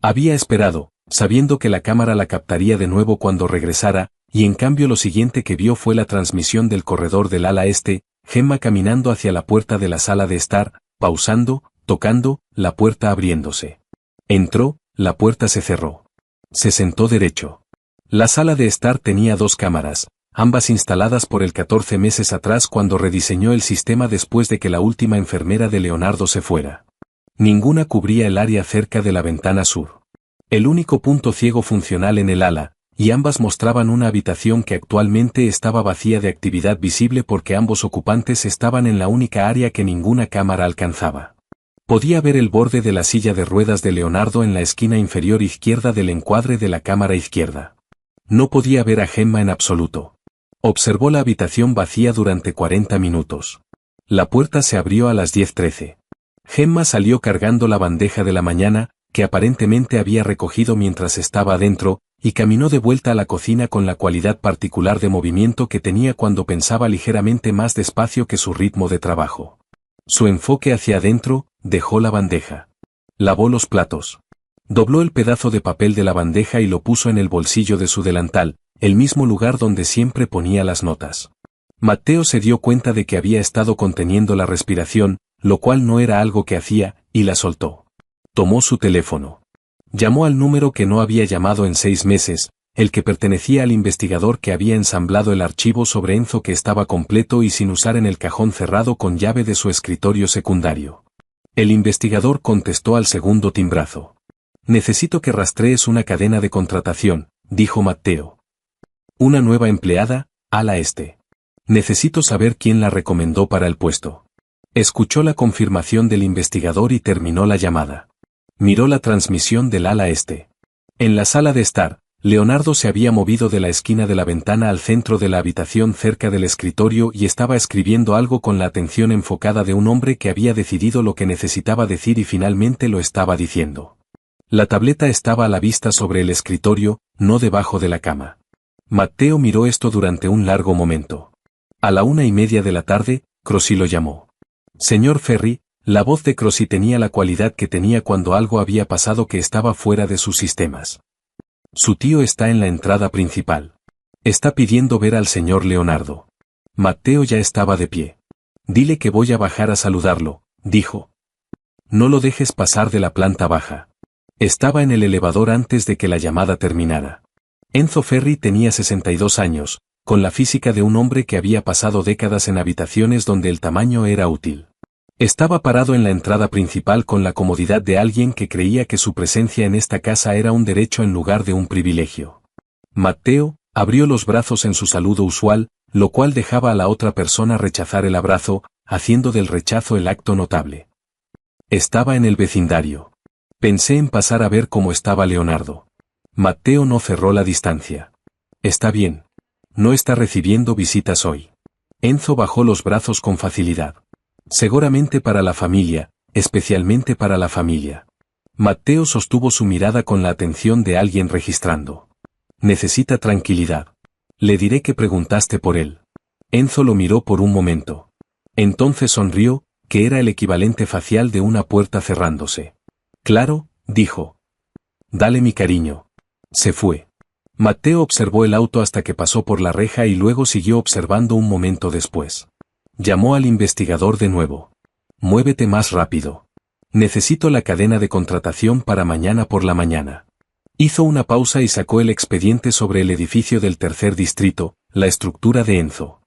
Había esperado, sabiendo que la cámara la captaría de nuevo cuando regresara, y en cambio lo siguiente que vio fue la transmisión del corredor del ala este, Gemma caminando hacia la puerta de la sala de estar, pausando, tocando, la puerta abriéndose. Entró, la puerta se cerró. Se sentó derecho. La sala de estar tenía 2 cámaras, ambas instaladas por él 14 meses atrás cuando rediseñó el sistema después de que la última enfermera de Leonardo se fuera. Ninguna cubría el área cerca de la ventana sur. El único punto ciego funcional en el ala, y ambas mostraban una habitación que actualmente estaba vacía de actividad visible porque ambos ocupantes estaban en la única área que ninguna cámara alcanzaba. Podía ver el borde de la silla de ruedas de Leonardo en la esquina inferior izquierda del encuadre de la cámara izquierda. No podía ver a Gemma en absoluto. Observó la habitación vacía durante 40 minutos. La puerta se abrió a las 10:13. Gemma salió cargando la bandeja de la mañana, que aparentemente había recogido mientras estaba adentro, y caminó de vuelta a la cocina con la cualidad particular de movimiento que tenía cuando pensaba ligeramente más despacio que su ritmo de trabajo. Su enfoque hacia adentro, dejó la bandeja. Lavó los platos. Dobló el pedazo de papel de la bandeja y lo puso en el bolsillo de su delantal, el mismo lugar donde siempre ponía las notas. Matteo se dio cuenta de que había estado conteniendo la respiración, lo cual no era algo que hacía, y la soltó. Tomó su teléfono. Llamó al número que no había llamado en 6 meses, el que pertenecía al investigador que había ensamblado el archivo sobre Enzo que estaba completo y sin usar en el cajón cerrado con llave de su escritorio secundario. El investigador contestó al segundo timbrazo. Necesito que rastrees una cadena de contratación, dijo Matteo. Una nueva empleada, ala este. Necesito saber quién la recomendó para el puesto. Escuchó la confirmación del investigador y terminó la llamada. Miró la transmisión del ala este. En la sala de estar, Leonardo se había movido de la esquina de la ventana al centro de la habitación cerca del escritorio y estaba escribiendo algo con la atención enfocada de un hombre que había decidido lo que necesitaba decir y finalmente lo estaba diciendo. La tableta estaba a la vista sobre el escritorio, no debajo de la cama. Matteo miró esto durante un largo momento. A la 1:30 de la tarde, Crossi lo llamó. Señor Ferri, La voz de Crossi tenía la cualidad que tenía cuando algo había pasado que estaba fuera de sus sistemas. Su tío está en la entrada principal. Está pidiendo ver al señor Leonardo. Matteo ya estaba de pie. Dile que voy a bajar a saludarlo, dijo. No lo dejes pasar de la planta baja. Estaba en el elevador antes de que la llamada terminara. Enzo Ferri tenía 62 años, con la física de un hombre que había pasado décadas en habitaciones donde el tamaño era útil. Estaba parado en la entrada principal con la comodidad de alguien que creía que su presencia en esta casa era un derecho en lugar de un privilegio. Matteo abrió los brazos en su saludo usual, lo cual dejaba a la otra persona rechazar el abrazo, haciendo del rechazo el acto notable. Estaba en el vecindario. Pensé en pasar a ver cómo estaba Leonardo. Matteo no cerró la distancia. Está bien. No está recibiendo visitas hoy. Enzo bajó los brazos con facilidad. Seguramente para la familia, especialmente para la familia. Matteo sostuvo su mirada con la atención de alguien registrando. Necesita tranquilidad. Le diré que preguntaste por él. Enzo lo miró por un momento. Entonces sonrió, que era el equivalente facial de una puerta cerrándose. Claro, dijo. Dale mi cariño. Se fue. Matteo observó el auto hasta que pasó por la reja y luego siguió observando un momento después. Llamó al investigador de nuevo. Muévete más rápido. Necesito la cadena de contratación para mañana por la mañana. Hizo una pausa y sacó el expediente sobre el edificio del tercer distrito, la estructura de Enzo.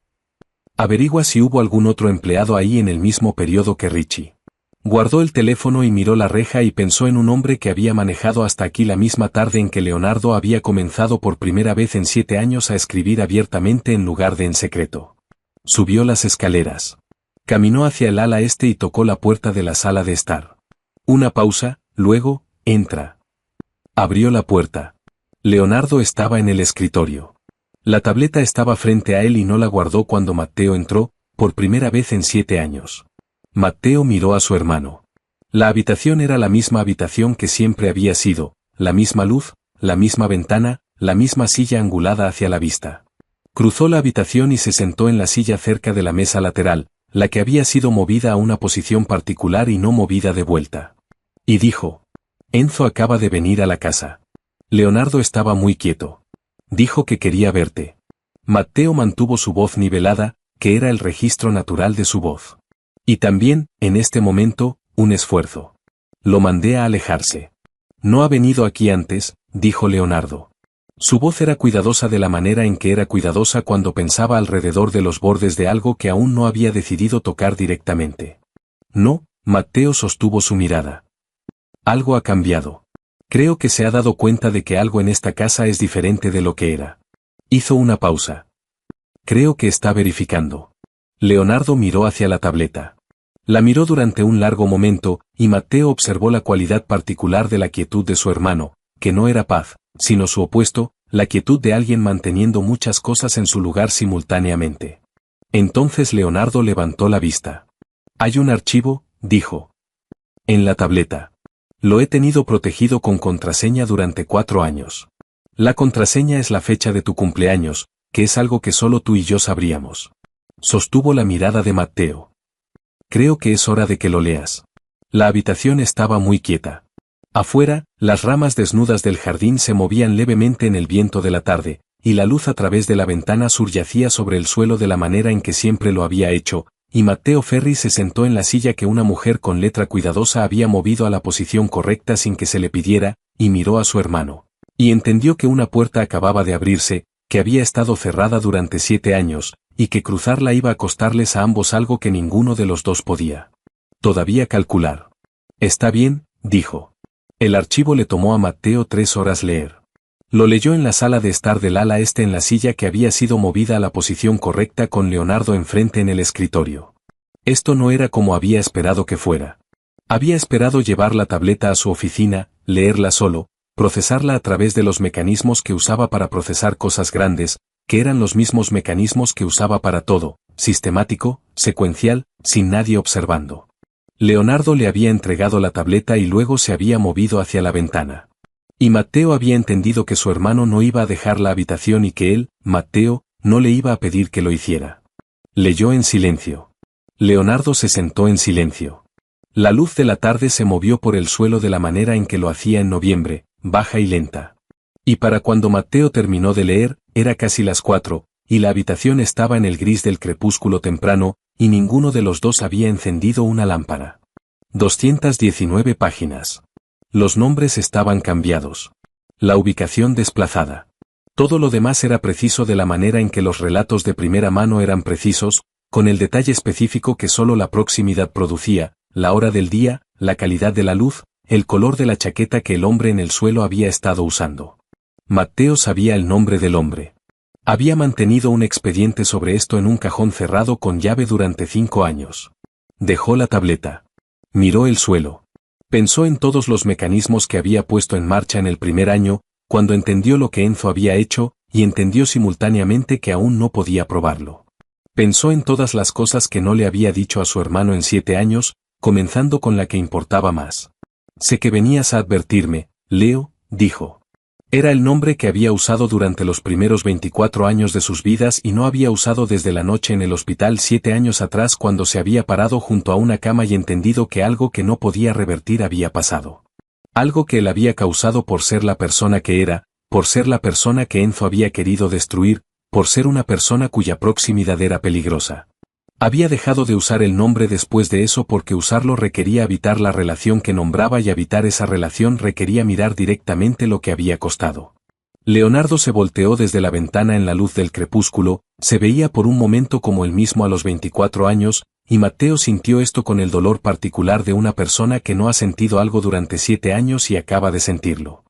Averigua si hubo algún otro empleado ahí en el mismo periodo que Richie. Guardó el teléfono y miró la reja y pensó en un hombre que había manejado hasta aquí la misma tarde en que Leonardo había comenzado por primera vez en 7 años a escribir abiertamente en lugar de en secreto. Subió las escaleras. Caminó hacia el ala este y tocó la puerta de la sala de estar. Una pausa, luego, entra. Abrió la puerta. Leonardo estaba en el escritorio. La tableta estaba frente a él y no la guardó cuando Matteo entró, por primera vez en 7 años. Matteo miró a su hermano. La habitación era la misma habitación que siempre había sido, la misma luz, la misma ventana, la misma silla angulada hacia la vista. Cruzó la habitación y se sentó en la silla cerca de la mesa lateral, la que había sido movida a una posición particular y no movida de vuelta. Y dijo: Enzo acaba de venir a la casa. Leonardo estaba muy quieto. Dijo que quería verte. Matteo mantuvo su voz nivelada, que era el registro natural de su voz. Y también, en este momento, un esfuerzo. Lo mandé a alejarse. No ha venido aquí antes, dijo Leonardo. Su voz era cuidadosa de la manera en que era cuidadosa cuando pensaba alrededor de los bordes de algo que aún no había decidido tocar directamente. No, Matteo sostuvo su mirada. Algo ha cambiado. Creo que se ha dado cuenta de que algo en esta casa es diferente de lo que era. Hizo una pausa. Creo que está verificando. Leonardo miró hacia la tableta. La miró durante un largo momento, y Matteo observó la cualidad particular de la quietud de su hermano, que no era paz, sino su opuesto, la quietud de alguien manteniendo muchas cosas en su lugar simultáneamente. Entonces Leonardo levantó la vista. Hay un archivo, dijo. En la tableta. Lo he tenido protegido con contraseña durante 4 años. La contraseña es la fecha de tu cumpleaños, que es algo que solo tú y yo sabríamos. Sostuvo la mirada de Matteo. Creo que es hora de que lo leas. La habitación estaba muy quieta. Afuera, las ramas desnudas del jardín se movían levemente en el viento de la tarde, y la luz a través de la ventana sur yacía sobre el suelo de la manera en que siempre lo había hecho, y Matteo Ferri se sentó en la silla que una mujer con letra cuidadosa había movido a la posición correcta sin que se le pidiera, y miró a su hermano. Y entendió que una puerta acababa de abrirse, que había estado cerrada durante 7 años, y que cruzarla iba a costarles a ambos algo que ninguno de los dos podía. Todavía calcular. Está bien, dijo. El archivo le tomó a Matteo 3 horas leer. Lo leyó en la sala de estar del ala este en la silla que había sido movida a la posición correcta con Leonardo enfrente en el escritorio. Esto no era como había esperado que fuera. Había esperado llevar la tableta a su oficina, leerla solo, procesarla a través de los mecanismos que usaba para procesar cosas grandes, que eran los mismos mecanismos que usaba para todo, sistemático, secuencial, sin nadie observando. Leonardo le había entregado la tableta y luego se había movido hacia la ventana. Y Matteo había entendido que su hermano no iba a dejar la habitación y que él, Matteo, no le iba a pedir que lo hiciera. Leyó en silencio. Leonardo se sentó en silencio. La luz de la tarde se movió por el suelo de la manera en que lo hacía en noviembre, baja y lenta. Y para cuando Matteo terminó de leer, era casi las 4, y la habitación estaba en el gris del crepúsculo temprano, y ninguno de los dos había encendido una lámpara. 219 páginas. Los nombres estaban cambiados. La ubicación desplazada. Todo lo demás era preciso de la manera en que los relatos de primera mano eran precisos, con el detalle específico que solo la proximidad producía, la hora del día, la calidad de la luz, el color de la chaqueta que el hombre en el suelo había estado usando. Matteo sabía el nombre del hombre. Había mantenido un expediente sobre esto en un cajón cerrado con llave durante 5 años. Dejó la tableta. Miró el suelo. Pensó en todos los mecanismos que había puesto en marcha en el primer año, cuando entendió lo que Enzo había hecho, y entendió simultáneamente que aún no podía probarlo. Pensó en todas las cosas que no le había dicho a su hermano en 7 años, comenzando con la que importaba más. Sé que venías a advertirme, Leo, dijo. Era el nombre que había usado durante los primeros 24 años de sus vidas y no había usado desde la noche en el hospital 7 años atrás cuando se había parado junto a una cama y entendido que algo que no podía revertir había pasado. Algo que él había causado por ser la persona que era, por ser la persona que Enzo había querido destruir, por ser una persona cuya proximidad era peligrosa. Había dejado de usar el nombre después de eso porque usarlo requería evitar la relación que nombraba y evitar esa relación requería mirar directamente lo que había costado. Leonardo se volteó desde la ventana en la luz del crepúsculo, se veía por un momento como él mismo a los 24 años, y Matteo sintió esto con el dolor particular de una persona que no ha sentido algo durante 7 años y acaba de sentirlo.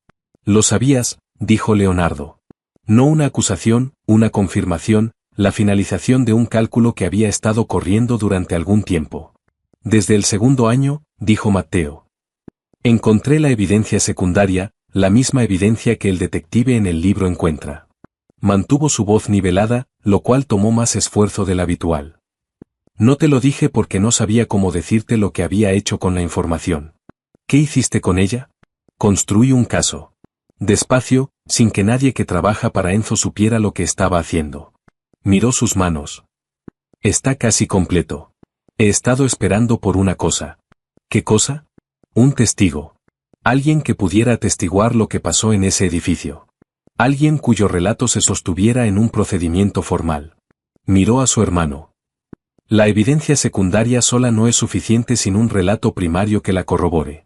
Lo sabías, dijo Leonardo. No una acusación, una confirmación, la finalización de un cálculo que había estado corriendo durante algún tiempo. Desde el segundo año, dijo Matteo. Encontré la evidencia secundaria, la misma evidencia que el detective en el libro encuentra. Mantuvo su voz nivelada, lo cual tomó más esfuerzo del habitual. No te lo dije porque no sabía cómo decirte lo que había hecho con la información. ¿Qué hiciste con ella? Construí un caso. Despacio, sin que nadie que trabaja para Enzo supiera lo que estaba haciendo. Miró sus manos. Está casi completo. He estado esperando por una cosa. ¿Qué cosa? Un testigo. Alguien que pudiera atestiguar lo que pasó en ese edificio. Alguien cuyo relato se sostuviera en un procedimiento formal. Miró a su hermano. La evidencia secundaria sola no es suficiente sin un relato primario que la corrobore.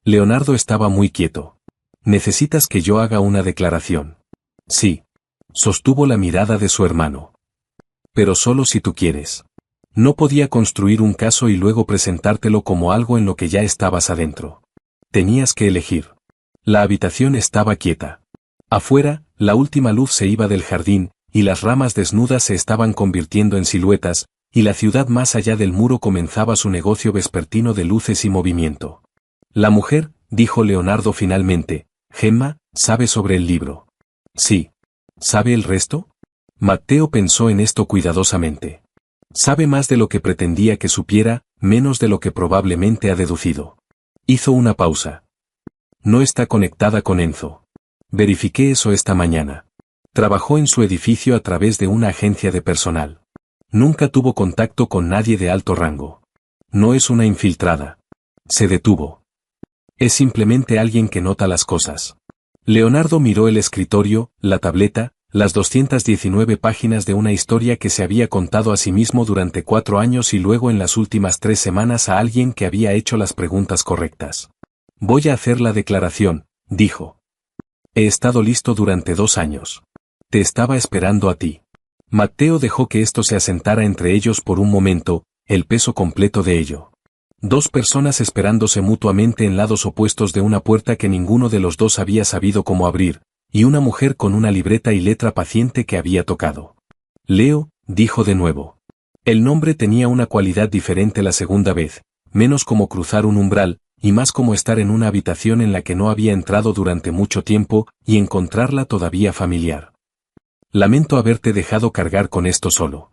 Leonardo estaba muy quieto. ¿Necesitas que yo haga una declaración? Sí. Sostuvo la mirada de su hermano. Pero solo si tú quieres. No podía construir un caso y luego presentártelo como algo en lo que ya estabas adentro. Tenías que elegir. La habitación estaba quieta. Afuera, la última luz se iba del jardín, y las ramas desnudas se estaban convirtiendo en siluetas, y la ciudad más allá del muro comenzaba su negocio vespertino de luces y movimiento. La mujer, dijo Leonardo finalmente, Gemma, ¿sabe sobre el libro? Sí. ¿Sabe el resto? Matteo pensó en esto cuidadosamente. Sabe más de lo que pretendía que supiera, menos de lo que probablemente ha deducido. Hizo una pausa. No está conectada con Enzo. Verifiqué eso esta mañana. Trabajó en su edificio a través de una agencia de personal. Nunca tuvo contacto con nadie de alto rango. No es una infiltrada. Se detuvo. Es simplemente alguien que nota las cosas. Leonardo miró el escritorio, la tableta, las 219 páginas de una historia que se había contado a sí mismo durante 4 años y luego en las últimas 3 semanas a alguien que había hecho las preguntas correctas. Voy a hacer la declaración, dijo. He estado listo durante 2 años. Te estaba esperando a ti. Matteo dejó que esto se asentara entre ellos por un momento, el peso completo de ello. 2 personas esperándose mutuamente en lados opuestos de una puerta que ninguno de los dos había sabido cómo abrir, y una mujer con una libreta y letra paciente que había tocado. Leo, dijo de nuevo. El nombre tenía una cualidad diferente la segunda vez, menos como cruzar un umbral, y más como estar en una habitación en la que no había entrado durante mucho tiempo, y encontrarla todavía familiar. Lamento haberte dejado cargar con esto solo.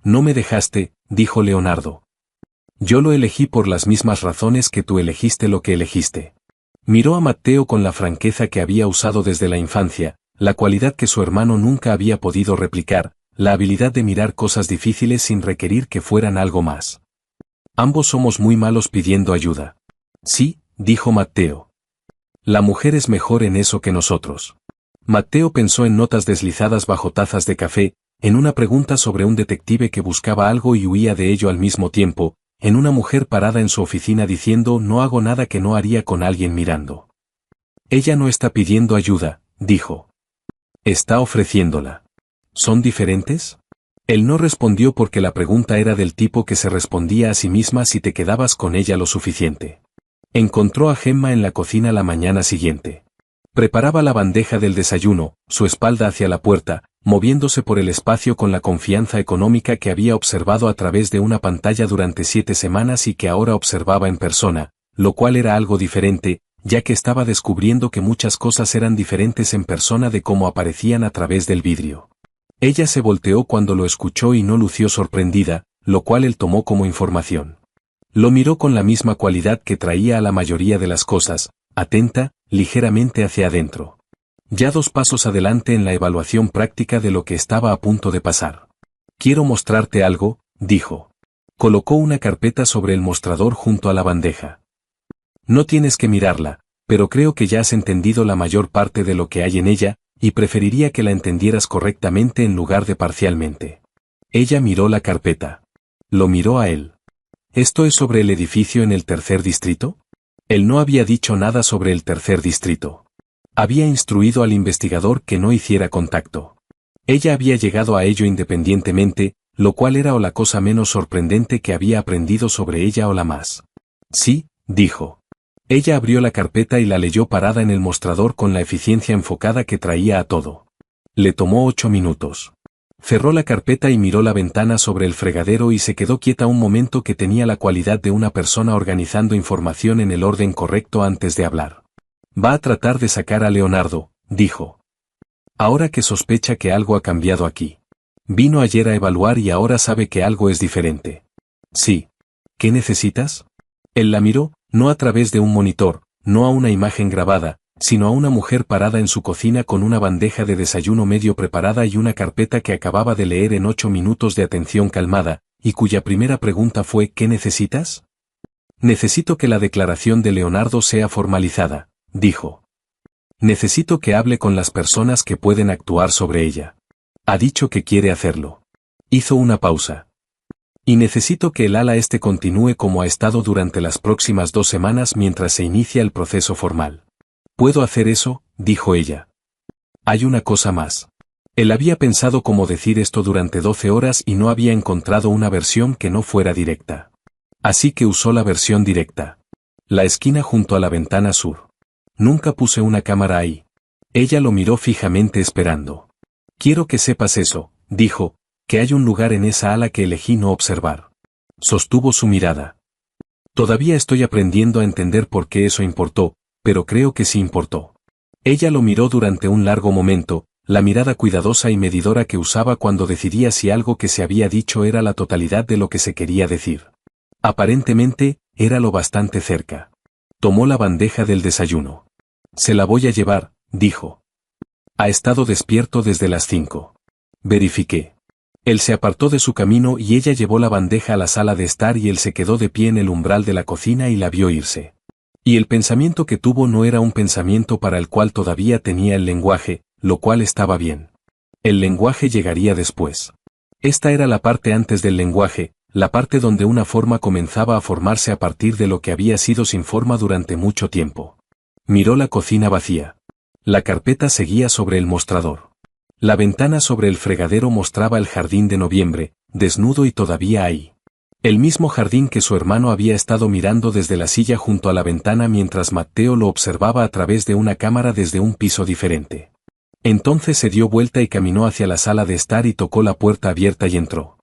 No me dejaste, dijo Leonardo. Yo lo elegí por las mismas razones que tú elegiste lo que elegiste. Miró a Matteo con la franqueza que había usado desde la infancia, la cualidad que su hermano nunca había podido replicar, la habilidad de mirar cosas difíciles sin requerir que fueran algo más. Ambos somos muy malos pidiendo ayuda. Sí, dijo Matteo. La mujer es mejor en eso que nosotros. Matteo pensó en notas deslizadas bajo tazas de café, en una pregunta sobre un detective que buscaba algo y huía de ello al mismo tiempo, en una mujer parada en su oficina diciendo no hago nada que no haría con alguien mirando. Ella no está pidiendo ayuda, dijo. Está ofreciéndola. ¿Son diferentes? Él no respondió porque la pregunta era del tipo que se respondía a sí misma si te quedabas con ella lo suficiente. Encontró a Gemma en la cocina la mañana siguiente. Preparaba la bandeja del desayuno, su espalda hacia la puerta, moviéndose por el espacio con la confianza económica que había observado a través de una pantalla durante 7 semanas y que ahora observaba en persona, lo cual era algo diferente, ya que estaba descubriendo que muchas cosas eran diferentes en persona de cómo aparecían a través del vidrio. Ella se volteó cuando lo escuchó y no lució sorprendida, lo cual él tomó como información. Lo miró con la misma cualidad que traía a la mayoría de las cosas, atenta, ligeramente hacia adentro. Ya 2 pasos adelante en la evaluación práctica de lo que estaba a punto de pasar. Quiero mostrarte algo, dijo. Colocó una carpeta sobre el mostrador junto a la bandeja. No tienes que mirarla, pero creo que ya has entendido la mayor parte de lo que hay en ella, y preferiría que la entendieras correctamente en lugar de parcialmente. Ella miró la carpeta. Lo miró a él. ¿Esto es sobre el edificio en el 3er distrito? Él no había dicho nada sobre el 3er distrito. Había instruido al investigador que no hiciera contacto. Ella había llegado a ello independientemente, lo cual era o la cosa menos sorprendente que había aprendido sobre ella o la más. Sí, dijo. Ella abrió la carpeta y la leyó parada en el mostrador con la eficiencia enfocada que traía a todo. Le tomó 8 minutos. Cerró la carpeta y miró la ventana sobre el fregadero y se quedó quieta un momento que tenía la cualidad de una persona organizando información en el orden correcto antes de hablar. Va a tratar de sacar a Leonardo, dijo. Ahora que sospecha que algo ha cambiado aquí. Vino ayer a evaluar y ahora sabe que algo es diferente. Sí. ¿Qué necesitas? Él la miró, no a través de un monitor, no a una imagen grabada, sino a una mujer parada en su cocina con una bandeja de desayuno medio preparada y una carpeta que acababa de leer en 8 minutos de atención calmada, y cuya primera pregunta fue ¿qué necesitas? Necesito que la declaración de Leonardo sea formalizada, dijo. Necesito que hable con las personas que pueden actuar sobre ella. Ha dicho que quiere hacerlo. Hizo una pausa. Y necesito que el ala este continúe como ha estado durante las próximas 2 semanas mientras se inicia el proceso formal. ¿Puedo hacer eso?, dijo ella. Hay una cosa más. Él había pensado cómo decir esto durante 12 horas y no había encontrado una versión que no fuera directa. Así que usó la versión directa. La esquina junto a la ventana sur. Nunca puse una cámara ahí. Ella lo miró fijamente esperando. Quiero que sepas eso, dijo, que hay un lugar en esa ala que elegí no observar. Sostuvo su mirada. Todavía estoy aprendiendo a entender por qué eso importó, pero creo que sí importó. Ella lo miró durante un largo momento, la mirada cuidadosa y medidora que usaba cuando decidía si algo que se había dicho era la totalidad de lo que se quería decir. Aparentemente, era lo bastante cerca. Tomó la bandeja del desayuno. Se la voy a llevar, dijo. Ha estado despierto desde las 5. Verifiqué. Él se apartó de su camino y ella llevó la bandeja a la sala de estar y él se quedó de pie en el umbral de la cocina y la vio irse. Y el pensamiento que tuvo no era un pensamiento para el cual todavía tenía el lenguaje, lo cual estaba bien. El lenguaje llegaría después. Esta era la parte antes del lenguaje, la parte donde una forma comenzaba a formarse a partir de lo que había sido sin forma durante mucho tiempo. Miró la cocina vacía. La carpeta seguía sobre el mostrador. La ventana sobre el fregadero mostraba el jardín de noviembre, desnudo y todavía ahí. El mismo jardín que su hermano había estado mirando desde la silla junto a la ventana mientras Matteo lo observaba a través de una cámara desde un piso diferente. Entonces se dio vuelta y caminó hacia la sala de estar y tocó la puerta abierta y entró.